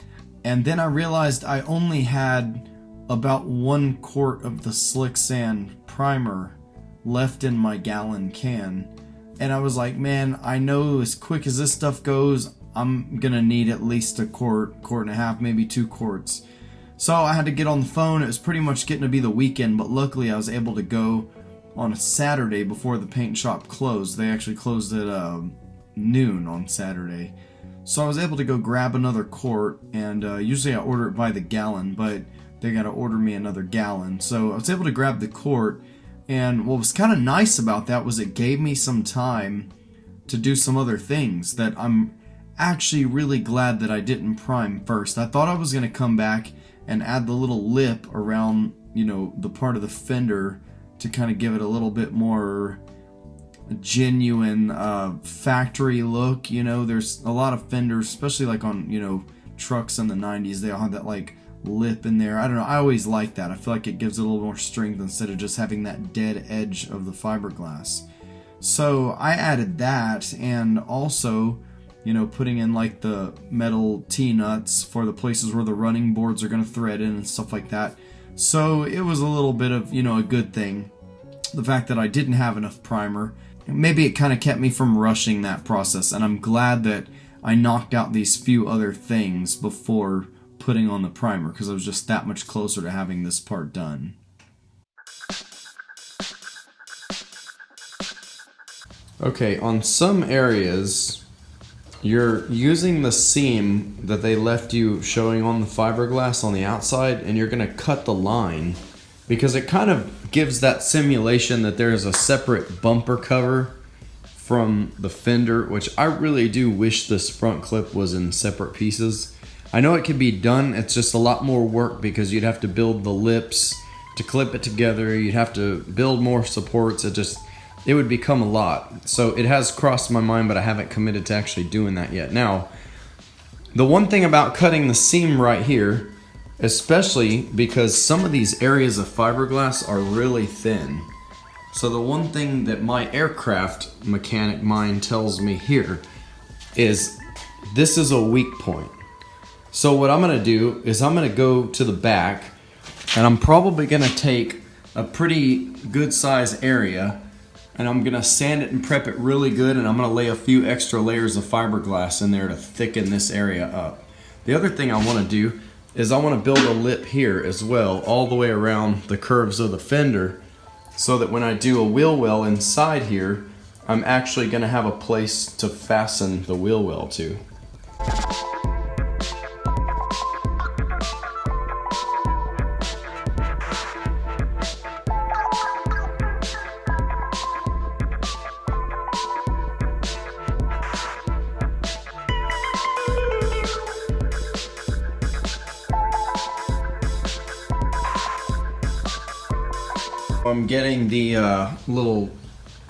and then I realized I only had about 1 quart of the slick sand primer left in my gallon can. And I was like, man, I know as quick as this stuff goes, I'm gonna need at least a quart and a half, maybe 2 quarts. So I had to get on the phone. It was pretty much getting to be the weekend, but luckily I was able to go on a Saturday before the paint shop closed. They actually closed at noon on Saturday. So I was able to go grab another quart, and usually I order it by the gallon, but they gotta order me another gallon. So I was able to grab the quart, and what was kind of nice about that was it gave me some time to do some other things that I'm actually really glad that I didn't prime first. I thought I was gonna come back and add the little lip around, the part of the fender to kind of give it a little bit more genuine factory look. There's a lot of fenders, especially like on trucks in the 90s, they all have that like lip in there. I don't know, I always like that. I feel like it gives it a little more strength instead of just having that dead edge of the fiberglass. So I added that, and also putting in like the metal T-nuts for the places where the running boards are going to thread in and stuff like that. So it was a little bit of a good thing, the fact that I didn't have enough primer. Maybe it kind of kept me from rushing that process, and I'm glad that I knocked out these few other things before putting on the primer because I was just that much closer to having this part done. Okay, on some areas, you're using the seam that they left you showing on the fiberglass on the outside, and you're going to cut the line because it kind of gives that simulation that there's a separate bumper cover from the fender, which I really do wish this front clip was in separate pieces. I know it can be done, it's just a lot more work because you'd have to build the lips to clip it together, you'd have to build more supports, it would become a lot. So it has crossed my mind, but I haven't committed to actually doing that yet. Now, the one thing about cutting the seam right here, especially because some of these areas of fiberglass are really thin. So the one thing that my aircraft mechanic mind tells me here is this is a weak point. So what I'm gonna do is I'm gonna go to the back and I'm probably gonna take a pretty good size area and I'm gonna sand it and prep it really good, and I'm gonna lay a few extra layers of fiberglass in there to thicken this area up. The other thing I wanna do is I wanna build a lip here as well, all the way around the curves of the fender, so that when I do a wheel well inside here, I'm actually gonna have a place to fasten the wheel well to. I'm getting the little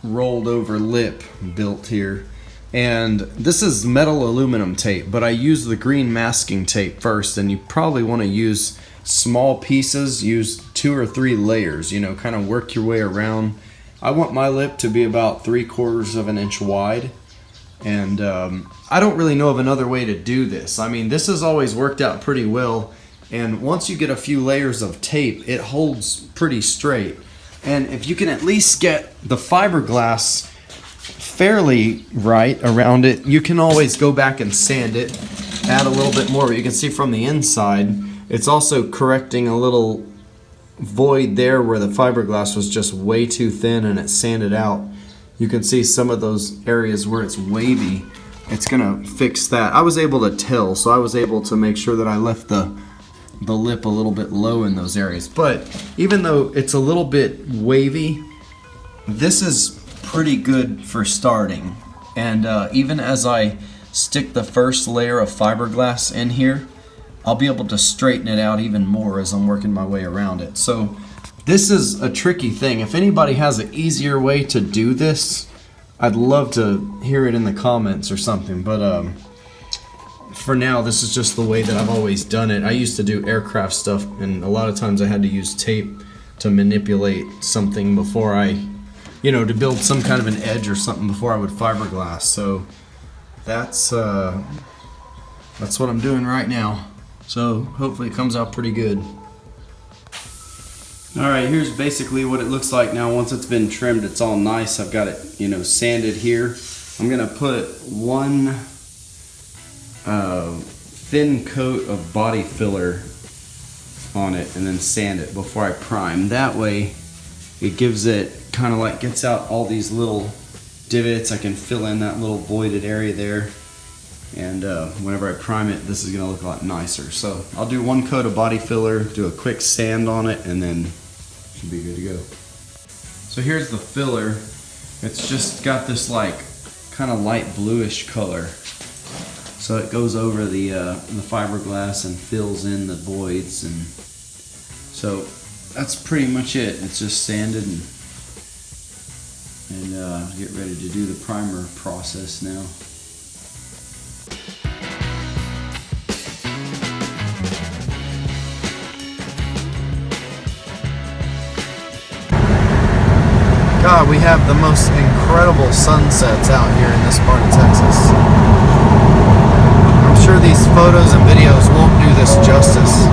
rolled over lip built here, and this is metal aluminum tape, but I use the green masking tape first, and you probably want to use small pieces, use 2 or 3 layers, you know, kind of work your way around. I want my lip to be about 3/4 of an inch wide, and I don't really know of another way to do this. I mean, this has always worked out pretty well, and once you get a few layers of tape, it holds pretty straight. And if you can at least get the fiberglass fairly right around it, you can always go back and sand it, add a little bit more. But you can see from the inside, it's also correcting a little void there where the fiberglass was just way too thin and it sanded out. You can see some of those areas where it's wavy. It's gonna fix that. I was able to tell, so I was able to make sure that I left the lip a little bit low in those areas. But even though it's a little bit wavy, this is pretty good for starting. And even as I stick the first layer of fiberglass in here, I'll be able to straighten it out even more as I'm working my way around it. So this is a tricky thing. If anybody has an easier way to do this, I'd love to hear it in the comments or something. But for now, this is just the way that I've always done it. I used to do aircraft stuff, and a lot of times I had to use tape to manipulate something before I, you know, to build some kind of an edge or something before I would fiberglass. So that's what I'm doing right now. So hopefully it comes out pretty good. Alright, here's basically what it looks like now. Once it's been trimmed, it's all nice. I've got it, you know, sanded here. I'm gonna put one thin coat of body filler on it and then sand it before I prime. That way it gives it kind of like, gets out all these little divots. I can fill in that little voided area there, and whenever I prime it, this is gonna look a lot nicer. So I'll do one coat of body filler, do a quick sand on it, and then should be good to go. So here's the filler. It's just got this like kind of light bluish color. So it goes over the fiberglass and fills in the voids, and so that's pretty much it. It's just sanded and get ready to do the primer process now. God, we have the most incredible sunsets out here in this part of Texas. I'm sure these photos and videos won't do this justice,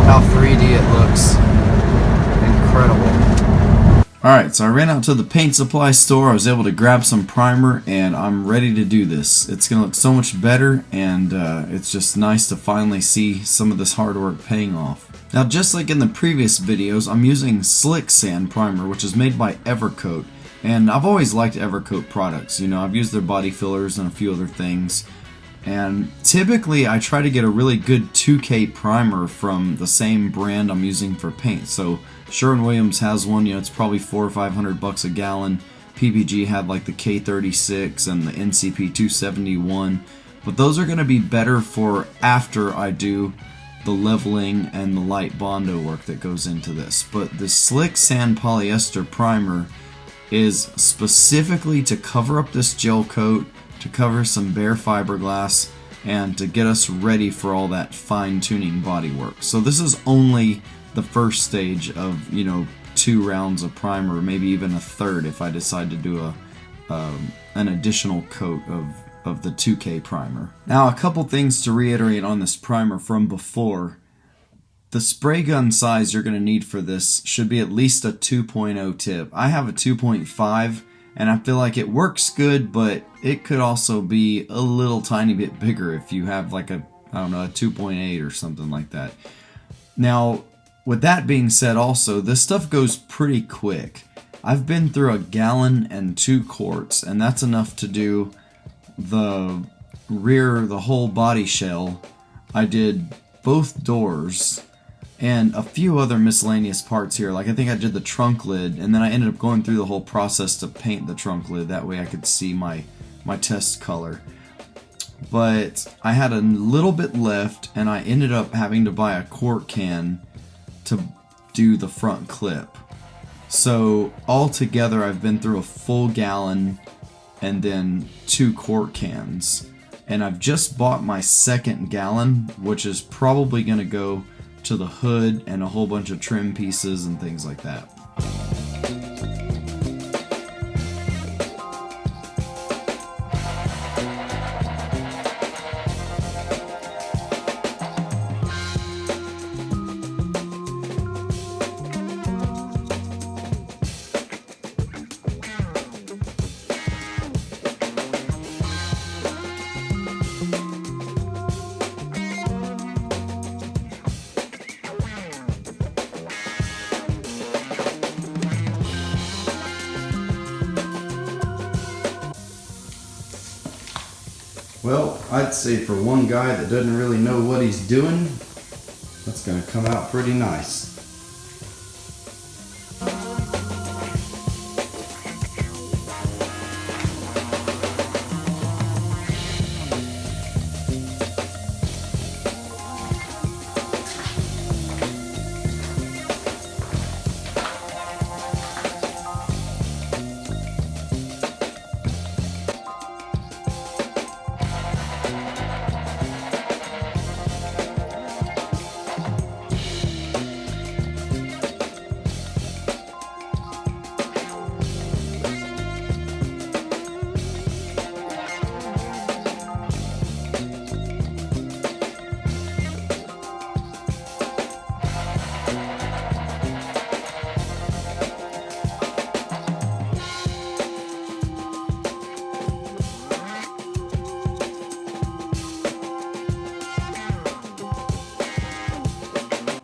how 3D it looks. Incredible. Alright, so I ran out to the paint supply store. I was able to grab some primer, and I'm ready to do this. It's going to look so much better, and it's just nice to finally see some of this hard work paying off. Now, just like in the previous videos, I'm using Slick Sand Primer, which is made by Evercoat. And I've always liked Evercoat products. You know, I've used their body fillers and a few other things. And typically, I try to get a really good 2K primer from the same brand I'm using for paint. So Sherwin-Williams has one, you know, it's probably $400 or $500 a gallon. PPG had like the K36 and the NCP 271. But those are going to be better for after I do the leveling and the light Bondo work that goes into this. But the Slick Sand Polyester Primer is specifically to cover up this gel coat, to cover some bare fiberglass, and to get us ready for all that fine-tuning body work. So this is only the first stage of, you know, 2 rounds of primer, maybe even a third if I decide to do an additional coat of the 2K primer. Now, a couple things to reiterate on this primer from before. The spray gun size you're going to need for this should be at least a 2.0 tip. I have a 2.5, and I feel like it works good, but it could also be a little tiny bit bigger if you have like a, I don't know, a 2.8 or something like that. Now, with that being said also, this stuff goes pretty quick. I've been through 1 gallon and 2 quarts, and that's enough to do the rear, the whole body shell. I did both doors and a few other miscellaneous parts here. Like I think I did the trunk lid, and then I ended up going through the whole process to paint the trunk lid. That way I could see my test color. But I had a little bit left, and I ended up having to buy a quart can to do the front clip. So altogether I've been through a full gallon and then 2 quart cans. And I've just bought my 2nd gallon, which is probably going to go to the hood and a whole bunch of trim pieces and things like that. Well, I'd say for one guy that doesn't really know what he's doing, that's going to come out pretty nice.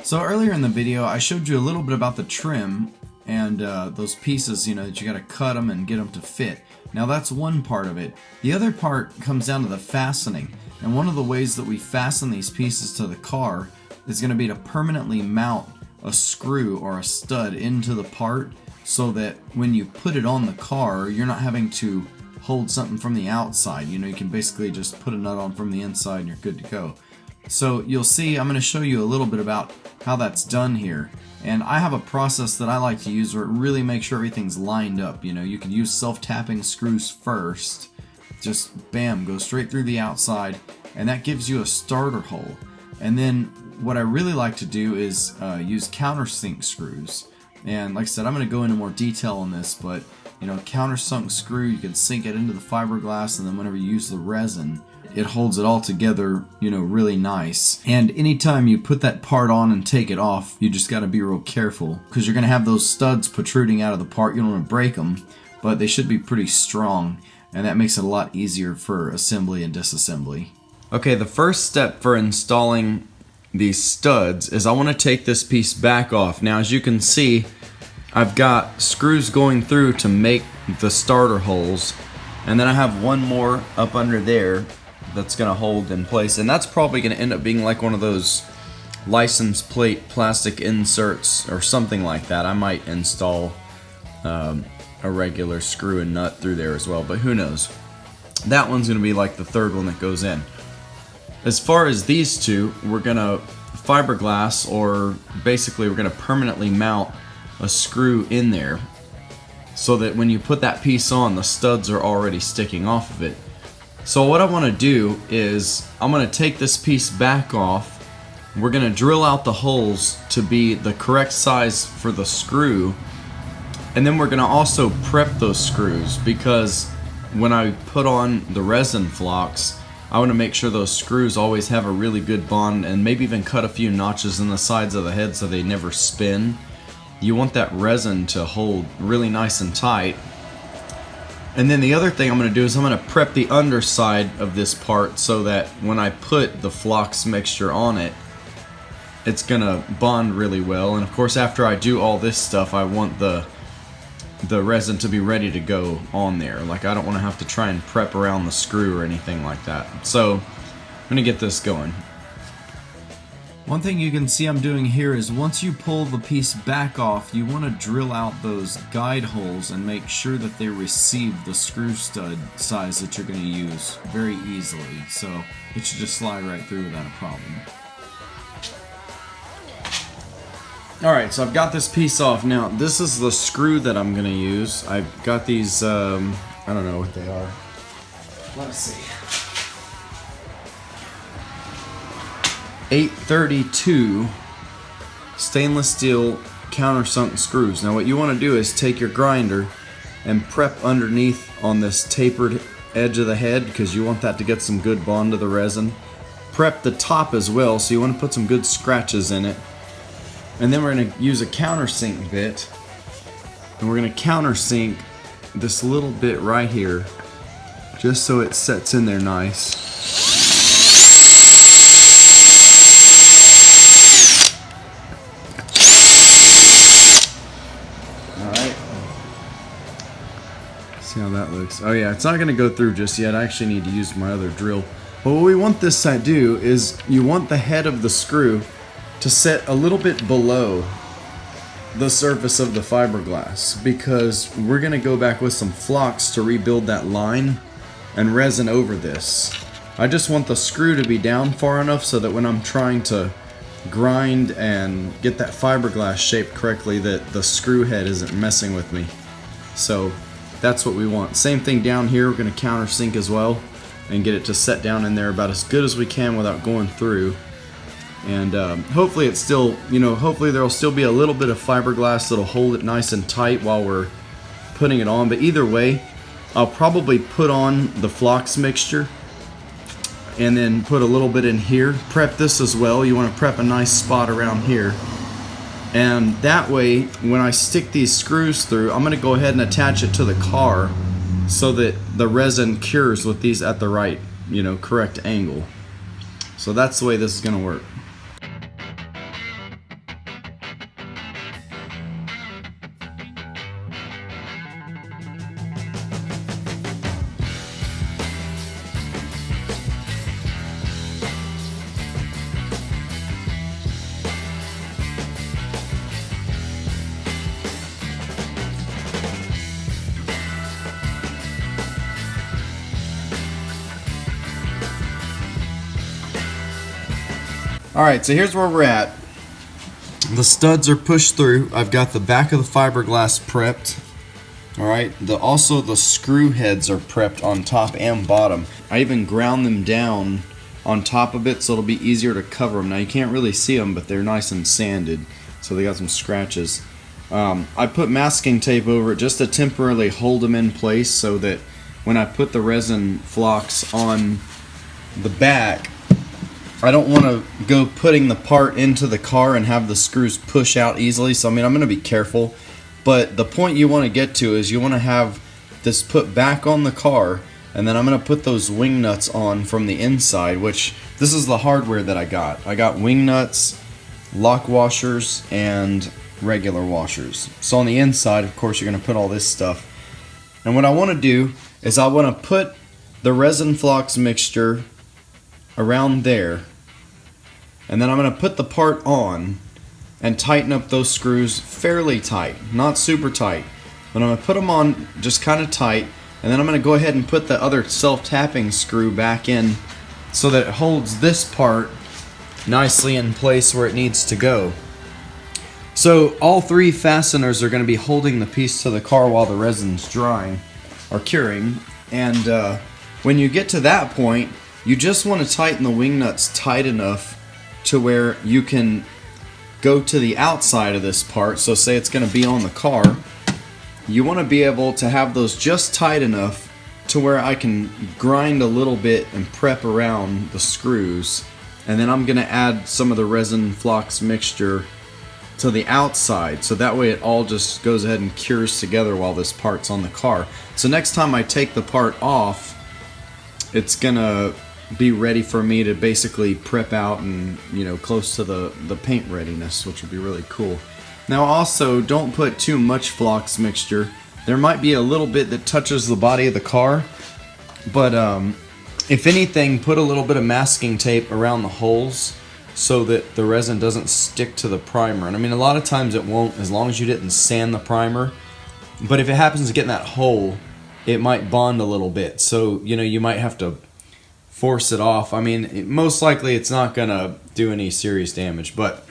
So earlier in the video, I showed you a little bit about the trim and those pieces, you know, that you got to cut them and get them to fit. Now that's one part of it. The other part comes down to the fastening. And one of the ways that we fasten these pieces to the car is going to be to permanently mount a screw or a stud into the part so that when you put it on the car, you're not having to hold something from the outside. You know, you can basically just put a nut on from the inside and you're good to go. So you'll see, I'm going to show you a little bit about how that's done here. And I have a process that I like to use where it really makes sure everything's lined up. You know, you can use self-tapping screws first. Just bam, go straight through the outside, and that gives you a starter hole. And then what I really like to do is use countersink screws. And like I said, I'm going to go into more detail on this, but you know, countersunk screw, you can sink it into the fiberglass, and then whenever you use the resin, it holds it all together, you know, really nice. And anytime you put that part on and take it off, you just got to be real careful, because you're going to have those studs protruding out of the part. You don't want to break them, but they should be pretty strong, and that makes it a lot easier for assembly and disassembly. Okay, the first step for installing these studs is I want to take this piece back off. Now, as you can see, I've got screws going through to make the starter holes, and then I have one more up under there that's going to hold in place, and that's probably going to end up being like one of those license plate plastic inserts or something like that. I might install a regular screw and nut through there as well, but who knows. That one's going to be like the third one that goes in. As far as these two, we're going to fiberglass, or basically we're going to permanently mount a screw in there so that when you put that piece on, the studs are already sticking off of it. So what I want to do is I'm going to take this piece back off. We're going to drill out the holes to be the correct size for the screw, and then we're going to also prep those screws, because when I put on the resin flocks, I want to make sure those screws always have a really good bond, and maybe even cut a few notches in the sides of the head so they never spin. You want that resin to hold really nice and tight. And then the other thing I'm going to do is I'm going to prep the underside of this part so that when I put the flocks mixture on it, it's going to bond really well. And of course, after I do all this stuff, I want the resin to be ready to go on there. Like, I don't want to have to try and prep around the screw or anything like that. So I'm going to get this going. One thing you can see I'm doing here is once you pull the piece back off, you want to drill out those guide holes and make sure that they receive the screw stud size that you're going to use very easily. So it should just slide right through without a problem. Alright, so I've got this piece off. Now, this is the screw that I'm going to use. I've got these, I don't know what they are. Let's see. 832 stainless steel countersunk screws. Now, what you want to do is take your grinder and prep underneath on this tapered edge of the head, because you want that to get some good bond to the resin. Prep the top as well, so you want to put some good scratches in it. And then we're going to use a countersink bit, and we're going to countersink this little bit right here, just so it sets in there nice. Alright. See how that looks. Oh yeah, it's not going to go through just yet. I actually need to use my other drill. But what we want this to do is, you want the head of the screw to set a little bit below the surface of the fiberglass, because we're going to go back with some flocks to rebuild that line and resin over this. I just want the screw to be down far enough so that when I'm trying to grind and get that fiberglass shaped correctly, that the screw head isn't messing with me. So that's what we want. Same thing down here, we're going to countersink as well and get it to set down in there about as good as we can without going through. And hopefully it's still, you know, hopefully there'll still be a little bit of fiberglass that'll hold it nice and tight while we're putting it on. But either way, I'll probably put on the flocks mixture and then put a little bit in here. Prep this as well. You want to prep a nice spot around here. And that way, when I stick these screws through, I'm going to go ahead and attach it to the car so that the resin cures with these at the right, you know, correct angle. So that's the way this is going to work. Alright, so here's where we're at. The studs are pushed through. I've got the back of the fiberglass prepped. Alright, also the screw heads are prepped on top and bottom. I even ground them down on top of it so it'll be easier to cover them. Now you can't really see them, but they're nice and sanded, so they got some scratches. I put masking tape over it just to temporarily hold them in place so that when I put the resin flocks on the back, I don't want to go putting the part into the car and have the screws push out easily. So I mean, I'm going to be careful. But the point you want to get to is you want to have this put back on the car, and then I'm going to put those wing nuts on from the inside, which this is the hardware that I got. I got wing nuts, lock washers, and regular washers. So on the inside, of course, you're going to put all this stuff. And what I want to do is I want to put the resin flux mixture around there, and then I'm going to put the part on and tighten up those screws fairly tight, not super tight, but I'm going to put them on just kind of tight, and then I'm going to go ahead and put the other self-tapping screw back in so that it holds this part nicely in place where it needs to go. So all three fasteners are going to be holding the piece to the car while the resin's drying or curing, and when you get to that point, you just want to tighten the wing nuts tight enough to where you can go to the outside of this part. So say it's going to be on the car, you want to be able to have those just tight enough to where I can grind a little bit and prep around the screws, and then I'm going to add some of the resin flux mixture to the outside, so that way it all just goes ahead and cures together while this part's on the car. So next time I take the part off, it's gonna be ready for me to basically prep out and, you know, close to the paint readiness, which would be really cool. Now also, don't put too much flux mixture. There might be a little bit that touches the body of the car, but if anything, put a little bit of masking tape around the holes so that the resin doesn't stick to the primer. And I mean, a lot of times it won't, as long as you didn't sand the primer, but if it happens to get in that hole, it might bond a little bit. So, you know, you might have to force it off. I mean, most likely it's not gonna do any serious damage, but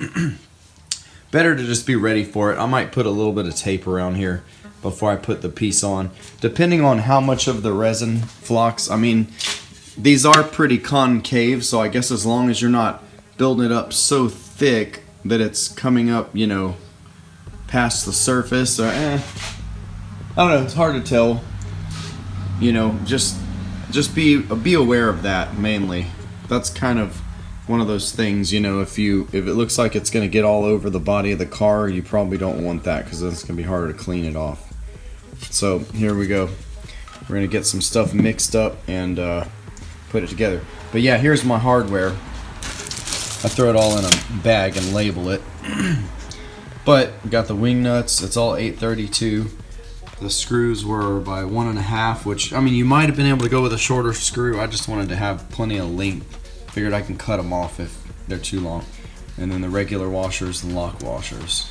better to just be ready for it. I might put a little bit of tape around here before I put the piece on, depending on how much of the resin flux. I mean, these are pretty concave, so I guess as long as you're not building it up so thick that it's coming up, you know, past the surface, or I don't know, it's hard to tell. You know, just be aware of that mainly. That's kind of one of those things, you know, if it looks like it's going to get all over the body of the car, you probably don't want that, because then it's going to be harder to clean it off. So here we go. We're going to get some stuff mixed up and put it together. But yeah, here's my hardware. I throw it all in a bag and label it. But we got the wing nuts. It's all 832. The screws were by 1.5, which, I mean, you might have been able to go with a shorter screw. I just wanted to have plenty of length. Figured I can cut them off if they're too long. And then the regular washers and lock washers.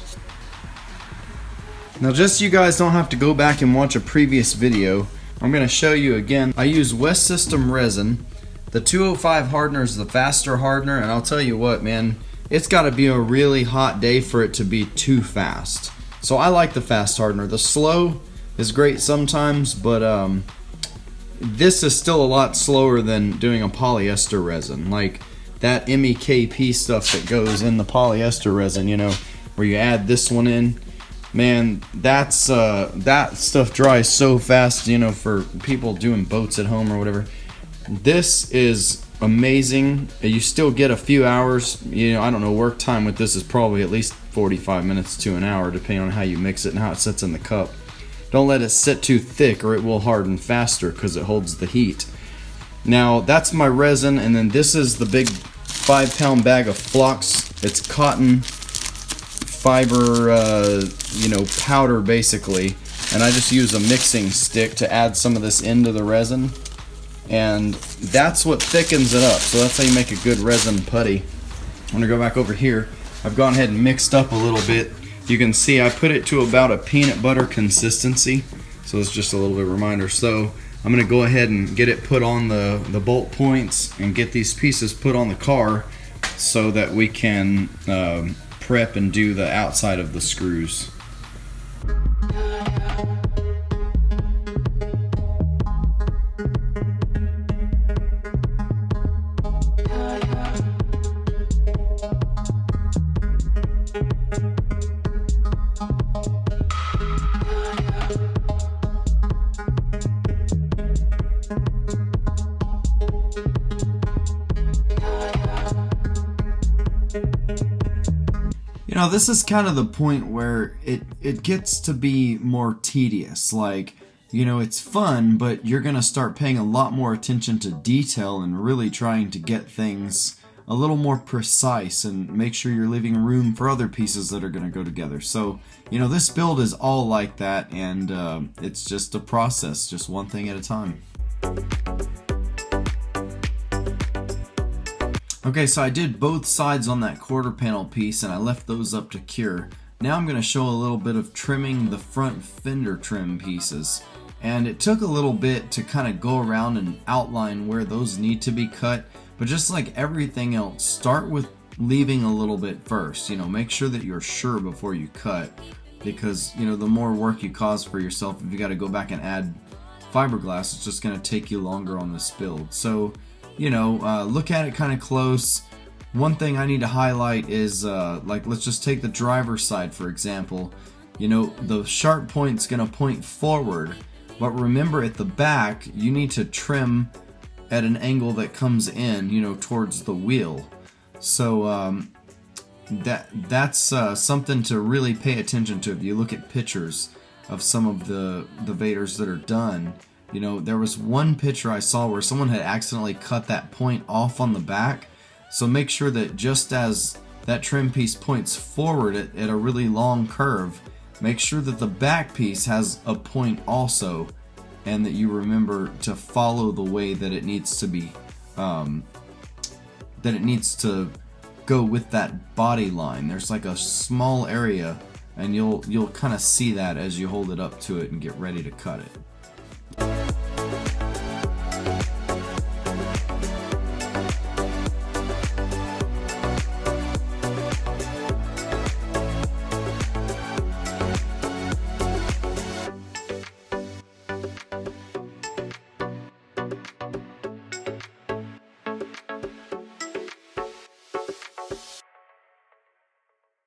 Now, just so you guys don't have to go back and watch a previous video, I'm going to show you again. I use West System resin. The 205 hardener is the faster hardener, and I'll tell you what, man, it's got to be a really hot day for it to be too fast. So I like the fast hardener. The slow is great sometimes, but this is still a lot slower than doing a polyester resin. Like that MEKP stuff that goes in the polyester resin, you know, where you add this one in. Man, that stuff dries so fast, you know, for people doing boats at home or whatever. This is amazing. You still get a few hours, you know, I don't know, work time with this is probably at least 45 minutes to an hour, depending on how you mix it and how it sits in the cup. Don't let it sit too thick or it will harden faster because it holds the heat. Now, that's my resin, and then this is the big 5-pound bag of flux. It's cotton fiber, you know, powder basically, and I just use a mixing stick to add some of this into the resin, and that's what thickens it up. So that's how you make a good resin putty. I'm gonna go back over here. I've gone ahead and mixed up a little bit. You can see I put it to about a peanut butter consistency, so it's just a little bit of a reminder. So I'm gonna go ahead and get it put on the bolt points and get these pieces put on the car so that we can prep and do the outside of the screws. You know, this is kind of the point where it gets to be more tedious. Like, you know, it's fun, but you're going to start paying a lot more attention to detail and really trying to get things a little more precise and make sure you're leaving room for other pieces that are going to go together. So, you know, this build is all like that, and it's just a process, just one thing at a time. Okay, so I did both sides on that quarter panel piece and I left those up to cure. Now I'm going to show a little bit of trimming the front fender trim pieces. And it took a little bit to kind of go around and outline where those need to be cut. But just like everything else, start with leaving a little bit first. You know, make sure that you're sure before you cut. Because, you know, the more work you cause for yourself, if you got to go back and add fiberglass, it's just going to take you longer on this build. So, you know, look at it kind of close. One thing I need to highlight is, like, let's just take the driver's side, for example. You know, the sharp point's going to point forward. But remember, at the back, you need to trim at an angle that comes in, you know, towards the wheel. So that's something to really pay attention to. If you look at pictures of some of the Vaydors that are done, you know, there was one picture I saw where someone had accidentally cut that point off on the back. So make sure that just as that trim piece points forward at a really long curve, make sure that the back piece has a point also, and that you remember to follow the way that it needs to be, that it needs to go with that body line. There's like a small area, and you'll kind of see that as you hold it up to it and get ready to cut it.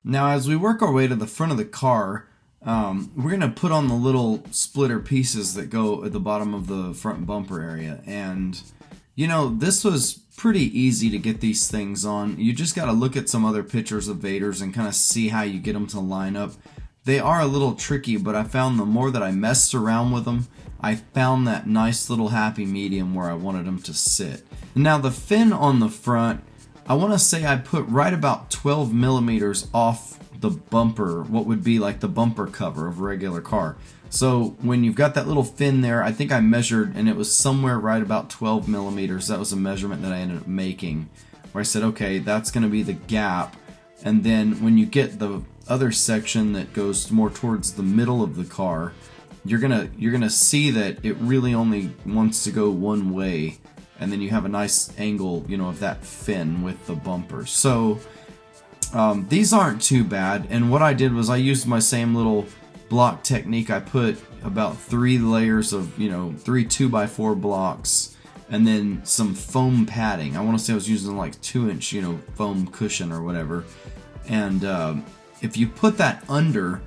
Now, as we work our way to the front of the car, we're going to put on the little splitter pieces that go at the bottom of the front bumper area. And, you know, this was pretty easy to get these things on. You just got to look at some other pictures of Vaydors and kind of see how you get them to line up. They are a little tricky, but I found the more that I messed around with them, I found that nice little happy medium where I wanted them to sit. Now, the fin on the front, I want to say I put right about 12 millimeters off the bumper, what would be like the bumper cover of a regular car. So when you've got that little fin there, I think I measured and it was somewhere right about 12 millimeters. That was a measurement that I ended up making, where I said, okay, that's going to be the gap. And then when you get the other section that goes more towards the middle of the car, you're gonna see that it really only wants to go one way. And then you have a nice angle, you know, of that fin with the bumper. So these aren't too bad. And what I did was I used my same little block technique. I put about 3 layers of, you know, 3 2x4 blocks, and then some foam padding. I want to say I was using like 2-inch, you know, foam cushion or whatever. And if you put that under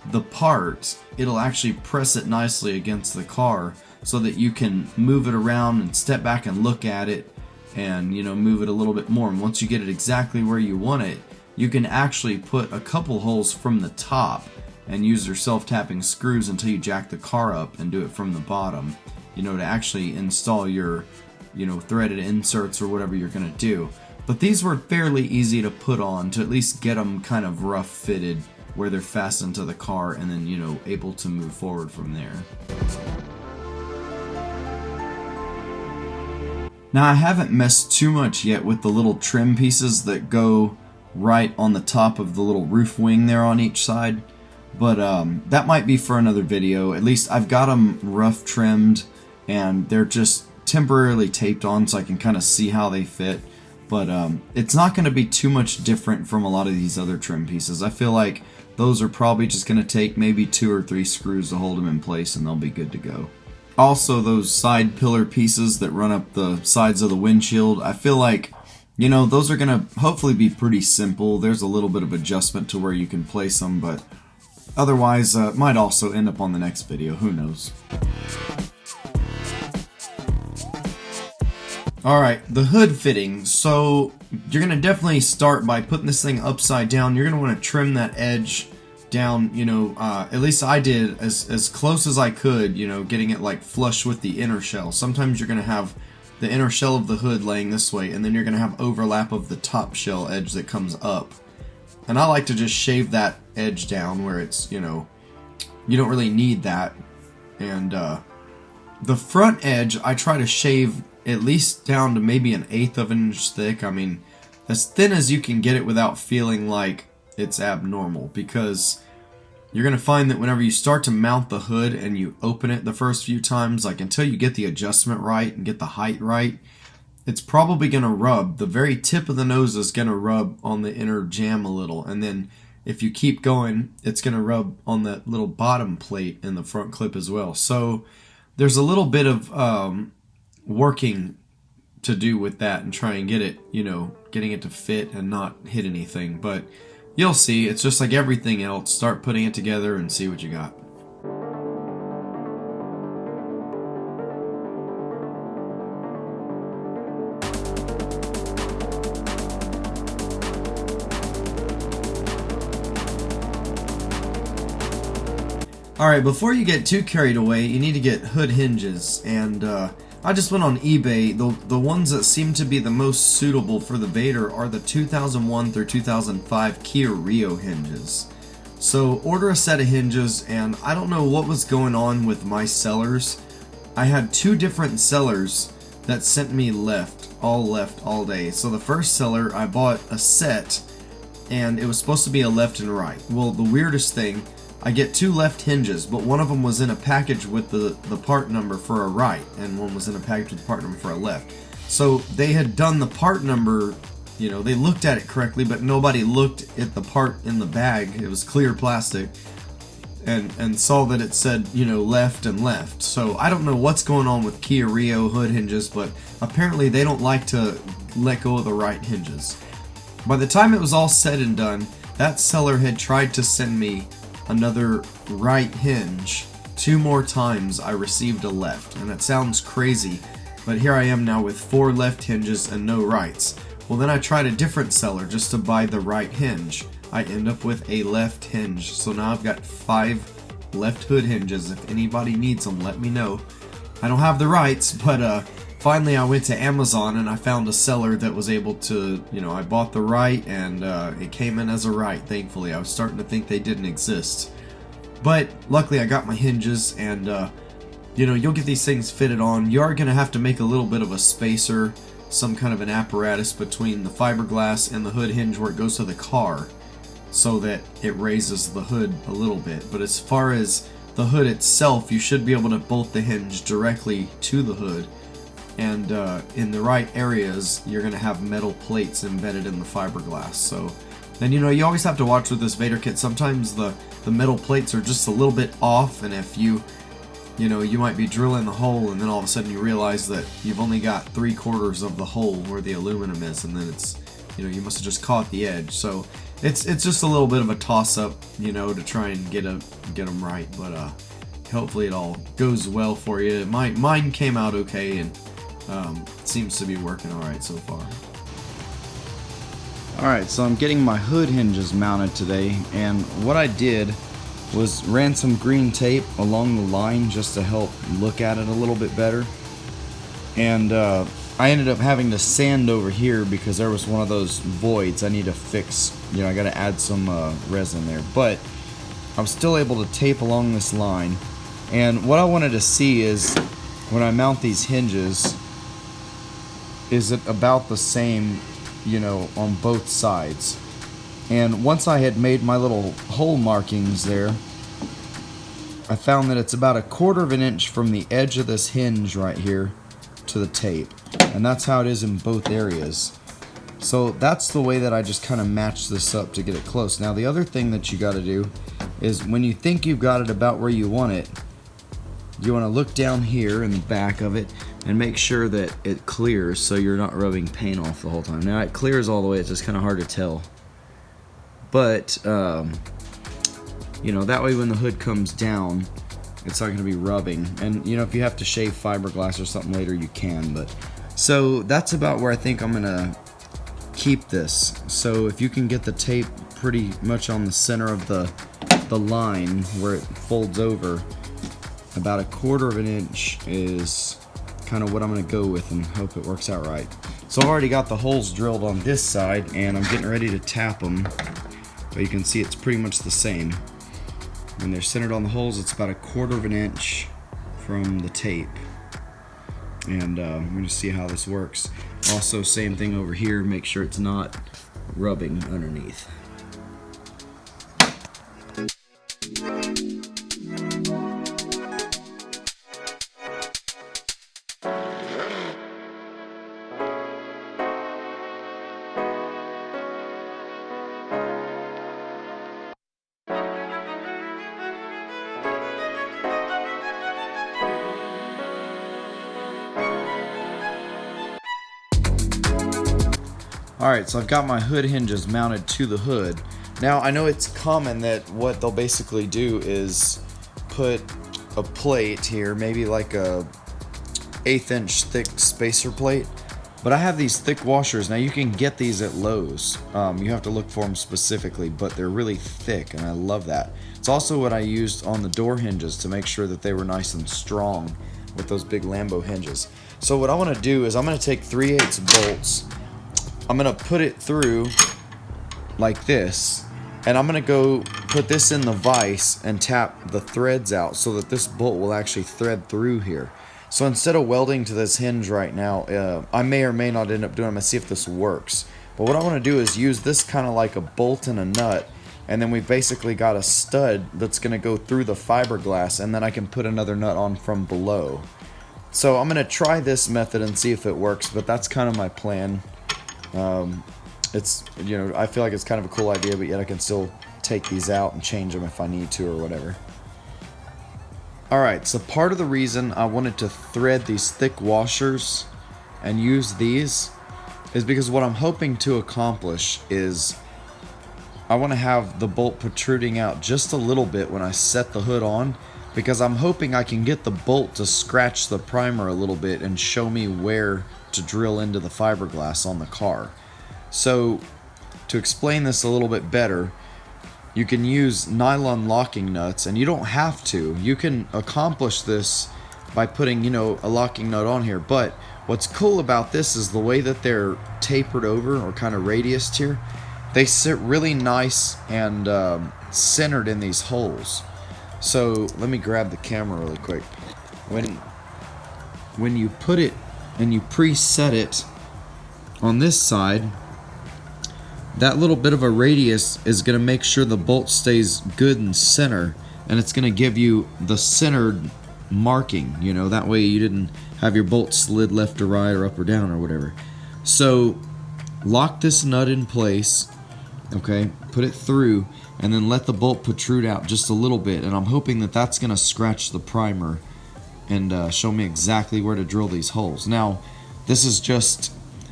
the part, it'll actually press it nicely against the car, so that you can move it around and step back and look at it and, you know, move it a little bit more. And once you get it exactly where you want it, you can actually put a couple holes from the top and use your self-tapping screws until you jack the car up and do it from the bottom, you know, to actually install your, you know, threaded inserts or whatever you're going to do. But these were fairly easy to put on to at least get them kind of rough fitted where they're fastened to the car, and then, you know, able to move forward from there. Now, I haven't messed too much yet with the little trim pieces that go right on the top of the little roof wing there on each side, but that might be for another video. At least I've got them rough trimmed, and they're just temporarily taped on so I can kind of see how they fit. But it's not going to be too much different from a lot of these other trim pieces. I feel like those are probably just going to take maybe 2 or 3 screws to hold them in place, and they'll be good to go. Also, those side pillar pieces that run up the sides of the windshield, I feel like, you know, those are going to hopefully be pretty simple. There's a little bit of adjustment to where you can place them, but otherwise, might also end up on the next video. Who knows? Alright, the hood fitting. So you're going to definitely start by putting this thing upside down. You're going to want to trim that edge down, you know, at least I did as close as I could, you know, getting it like flush with the inner shell. Sometimes you're going to have the inner shell of the hood laying this way, and then you're going to have overlap of the top shell edge that comes up. And I like to just shave that edge down where it's, you know, you don't really need that. And the front edge, I try to shave at least down to maybe 1/8 of an inch thick. I mean, as thin as you can get it without feeling like it's abnormal, because you're going to find that whenever you start to mount the hood and you open it the first few times, like until you get the adjustment right and get the height right, it's probably going to rub. The very tip of the nose is going to rub on the inner jamb a little, and then if you keep going, it's going to rub on that little bottom plate in the front clip as well. So there's a little bit of working to do with that and try and get it, you know, getting it to fit and not hit anything. But you'll see, it's just like everything else. Start putting it together and see what you got. Alright, before you get too carried away, you need to get hood hinges, and I just went on eBay. The ones that seem to be the most suitable for the Vaydor are the 2001 through 2005 Kia Rio hinges. So order a set of hinges, and I don't know what was going on with my sellers. I had 2 different sellers that sent me left all day. So the first seller, I bought a set, and it was supposed to be a left and right. Well, the weirdest thing, I get 2 left hinges, but one of them was in a package with the part number for a right, and one was in a package with the part number for a left. So they had done the part number, you know, they looked at it correctly, but nobody looked at the part in the bag. It was clear plastic, and saw that it said, you know, left and left. So I don't know what's going on with Kia Rio hood hinges, but apparently they don't like to let go of the right hinges. By the time it was all said and done, that seller had tried to send me another right hinge. 2 more times I received a left, and it sounds crazy, but here I am now with 4 left hinges and no rights. Well, then I tried a different seller just to buy the right hinge. I end up with a left hinge, so now I've got 5 left hood hinges. If anybody needs them, let me know. I don't have the rights, but finally I went to Amazon and I found a seller that was able to, you know, I bought the right, and it came in as a right, thankfully. I was starting to think they didn't exist. But luckily I got my hinges, and you know, you'll get these things fitted on. You are going to have to make a little bit of a spacer, some kind of an apparatus between the fiberglass and the hood hinge where it goes to the car, so that it raises the hood a little bit. But as far as the hood itself, you should be able to bolt the hinge directly to the hood. And in the right areas, you're going to have metal plates embedded in the fiberglass. So then, you know, you always have to watch with this Vaydor kit. Sometimes the metal plates are just a little bit off, and if you know, you might be drilling the hole, and then all of a sudden you realize that you've only got 3/4 of the hole where the aluminum is, and then it's, you know, you must have just caught the edge. So it's just a little bit of a toss-up, you know, to try and get them right. But hopefully it all goes well for you. Mine came out okay, and seems to be working alright so far. Alright, so I'm getting my hood hinges mounted today, and what I did was ran some green tape along the line just to help look at it a little bit better. And I ended up having to sand over here because there was one of those voids I need to fix. You know, I gotta add some resin there. But I'm still able to tape along this line. And what I wanted to see is, when I mount these hinges, is it about the same, you know, on both sides. And once I had made my little hole markings there, I found that it's about 1/4 of an inch from the edge of this hinge right here to the tape. And that's how it is in both areas. So that's the way that I just kind of matched this up to get it close. Now the other thing that you got to do is, when you think you've got it about where you want it, you want to look down here in the back of it and make sure that it clears so you're not rubbing paint off the whole time. Now it clears all the way, it's just kind of hard to tell. But, you know, that way when the hood comes down, it's not going to be rubbing. And, you know, if you have to shave fiberglass or something later, you can. But So that's about where I think I'm gonna keep this. So if you can get the tape pretty much on the center of the line where it folds over, about 1/4 of an inch is kind of what I'm gonna go with and hope it works out right. So I've already got the holes drilled on this side and I'm getting ready to tap them, but you can see it's pretty much the same. When they're centered on the holes, it's about 1/4 of an inch from the tape. And I'm going to see how this works. Also, same thing over here, make sure it's not rubbing underneath. Alright, so I've got my hood hinges mounted to the hood. Now, I know it's common that what they'll basically do is put a plate here, maybe like a 1/8 inch thick spacer plate. But I have these thick washers. Now, you can get these at Lowe's. You have to look for them specifically, but they're really thick, and I love that. It's also what I used on the door hinges to make sure that they were nice and strong with those big Lambo hinges. So what I want to do is I'm going to take 3/8 bolts. I'm going to put it through like this, and I'm going to go put this in the vise and tap the threads out so that this bolt will actually thread through here. So instead of welding to this hinge right now, I may or may not end up doing it. I'm going to see if this works. But what I want to do is use this kind of like a bolt and a nut, and then we've basically got a stud that's going to go through the fiberglass, and then I can put another nut on from below. So I'm going to try this method and see if it works, but that's kind of my plan. It's, you know, I feel like it's kind of a cool idea, but yet I can still take these out and change them if I need to or whatever. Alright, so part of the reason I wanted to thread these thick washers and use these is because what I'm hoping to accomplish is I want to have the bolt protruding out just a little bit when I set the hood on, because I'm hoping I can get the bolt to scratch the primer a little bit and show me where to drill into the fiberglass on the car. So to explain this a little bit better, you can use nylon locking nuts, and you don't have to. You can accomplish this by putting, you know, a locking nut on here. But what's cool about this is the way that they're tapered over or kind of radiused here. They sit really nice and centered in these holes. So let me grab the camera really quick. When you put it and you preset it on this side, that little bit of a radius is going to make sure the bolt stays good and center, and it's going to give you the centered marking, you know, that way you didn't have your bolt slid left or right or up or down or whatever. So lock this nut in place, okay, put it through, and then let the bolt protrude out just a little bit, and I'm hoping that that's going to scratch the primer and show me exactly where to drill these holes. Now, this is just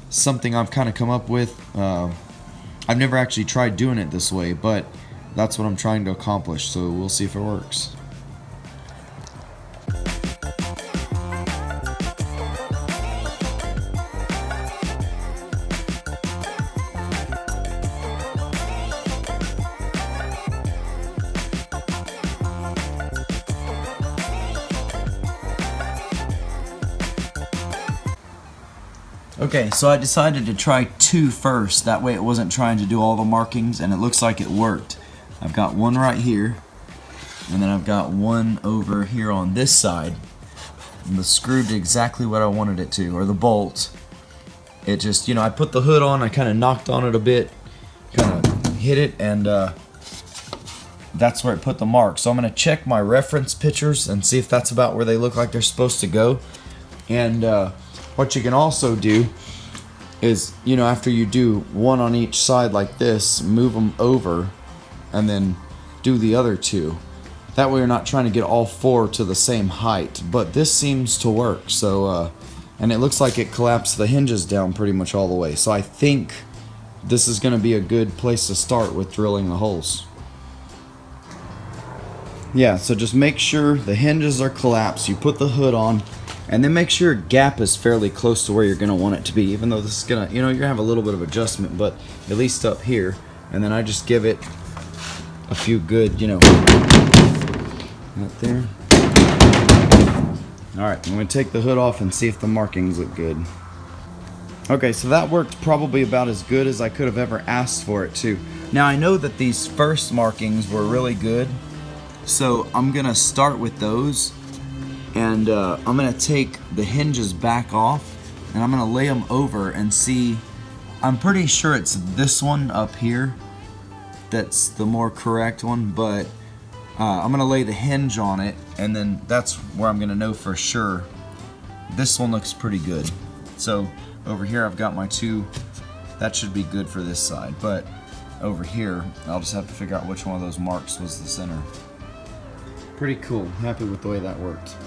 something I've kind of come up with. I've never actually tried doing it this way, but that's what I'm trying to accomplish, so we'll see if it works. Okay, so I decided to try 2 first, that way it wasn't trying to do all the markings, and it looks like it worked. I've got one right here, and then I've got one over here on this side, and the screw did exactly what I wanted it to, or the bolt. It just, you know, I put the hood on, I kind of knocked on it a bit, kind of hit it, and that's where it put the mark. So I'm going to check my reference pictures and see if that's about where they look like they're supposed to go. And what you can also do is, you know, after you do one on each side like this, move them over and then do the other 2. That way you're not trying to get all 4 to the same height. But this seems to work, so and it looks like it collapsed the hinges down pretty much all the way. So I think this is going to be a good place to start with drilling the holes. Yeah, so just make sure the hinges are collapsed. You put the hood on, And then make sure your gap is fairly close to where you're gonna want it to be, even though this is gonna, you know, you're gonna have a little bit of adjustment, but at least up here. And then I just give it a few good, you know, right there. Alright, I'm gonna take the hood off and see if the markings look good. Okay, so that worked probably about as good as I could have ever asked for it to. Now I know that these first markings were really good, so I'm gonna start with those. And I'm going to take the hinges back off and I'm going to lay them over and see. I'm pretty sure it's this one up here that's the more correct one, but I'm going to lay the hinge on it, and then that's where I'm going to know for sure. This one looks pretty good. So over here I've got my two. That should be good for this side, but over here I'll just have to figure out which one of those marks was the center. Pretty cool. Happy with the way that worked.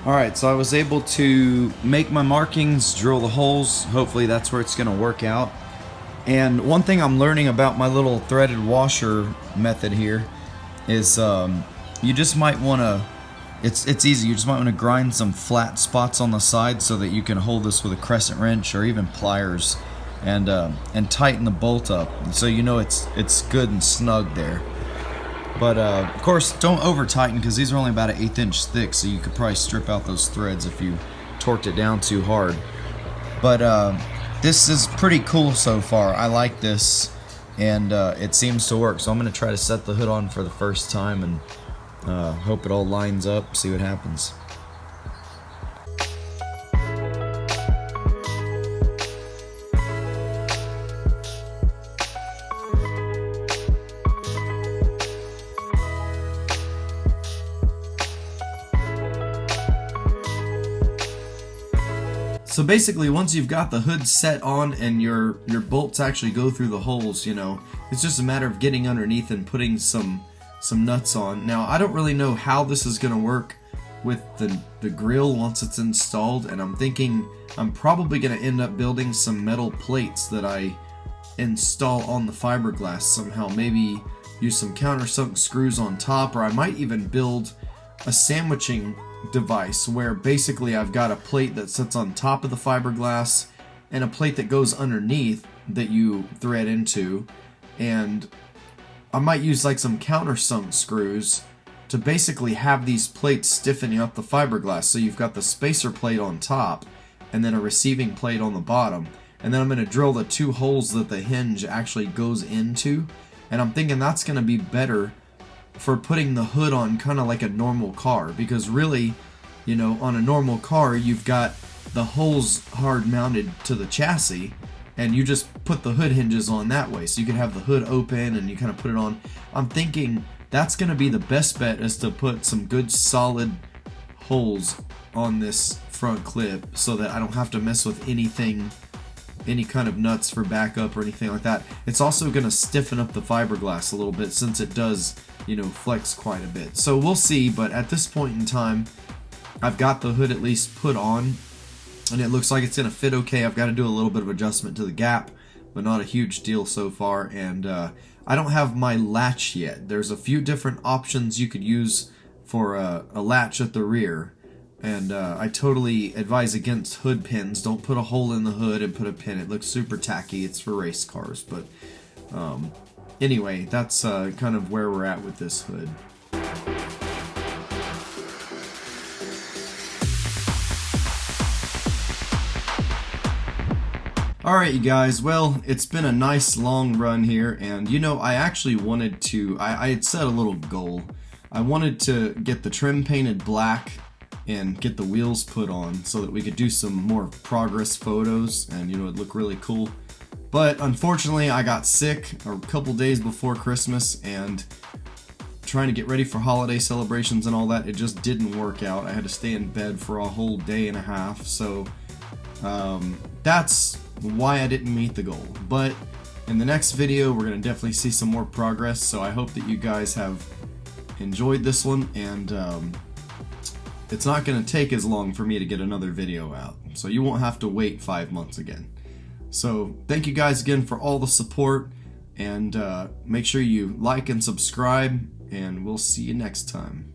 Alright, so I was able to make my markings, drill the holes. Hopefully that's where it's going to work out. And one thing I'm learning about my little threaded washer method here is you just might want to, it's easy, you just might want to grind some flat spots on the side so that you can hold this with a crescent wrench or even pliers and tighten the bolt up so you know it's good and snug there. But of course, don't over tighten because these are only about an 1/8 inch thick, so you could probably strip out those threads if you torqued it down too hard. But this is pretty cool so far. I like this, and it seems to work. So I'm going to try to set the hood on for the first time and hope it all lines up, see what happens. So basically, once you've got the hood set on and your bolts actually go through the holes, you know, it's just a matter of getting underneath and putting some nuts on. Now, I don't really know how this is going to work with the grill once it's installed, and I'm thinking I'm probably going to end up building some metal plates that I install on the fiberglass somehow. Maybe use some countersunk screws on top, or I might even build a sandwiching device where basically I've got a plate that sits on top of the fiberglass and a plate that goes underneath that you thread into, and I might use like some countersunk screws to basically have these plates stiffening up the fiberglass. So you've got the spacer plate on top and then a receiving plate on the bottom, and then I'm going to drill the two holes that the hinge actually goes into, and I'm thinking that's going to be better for putting the hood on kind of like a normal car, because really, you know, on a normal car you've got the holes hard mounted to the chassis and you just put the hood hinges on that way, so you can have the hood open and you kind of put it on. I'm thinking that's going to be the best bet, is to put some good solid holes on this front clip so that I don't have to mess with anything, any kind of nuts for backup or anything like that. It's also going to stiffen up the fiberglass a little bit since it does, you know, flex quite a bit. So we'll see, but at this point in time I've got the hood at least put on and it looks like it's going to fit okay. I've got to do a little bit of adjustment to the gap, but not a huge deal so far. And I don't have my latch yet. There's a few different options you could use for a latch at the rear, and I totally advise against hood pins. Don't put a hole in the hood and put a pin. It looks super tacky. It's for race cars, but anyway, that's kind of where we're at with this hood. Alright you guys, well, it's been a nice long run here, and you know, I actually wanted to, I had set a little goal. I wanted to get the trim painted black and get the wheels put on so that we could do some more progress photos and, you know, it'd look really cool. But unfortunately I got sick a couple days before Christmas, and trying to get ready for holiday celebrations and all that, it just didn't work out. I had to stay in bed for a whole day and a half, so That's why I didn't meet the goal. But in the next video, we're going to definitely see some more progress, so I hope that you guys have enjoyed this one, and it's not going to take as long for me to get another video out, so you won't have to wait 5 months again. So thank you guys again for all the support, and make sure you like and subscribe, and we'll see you next time.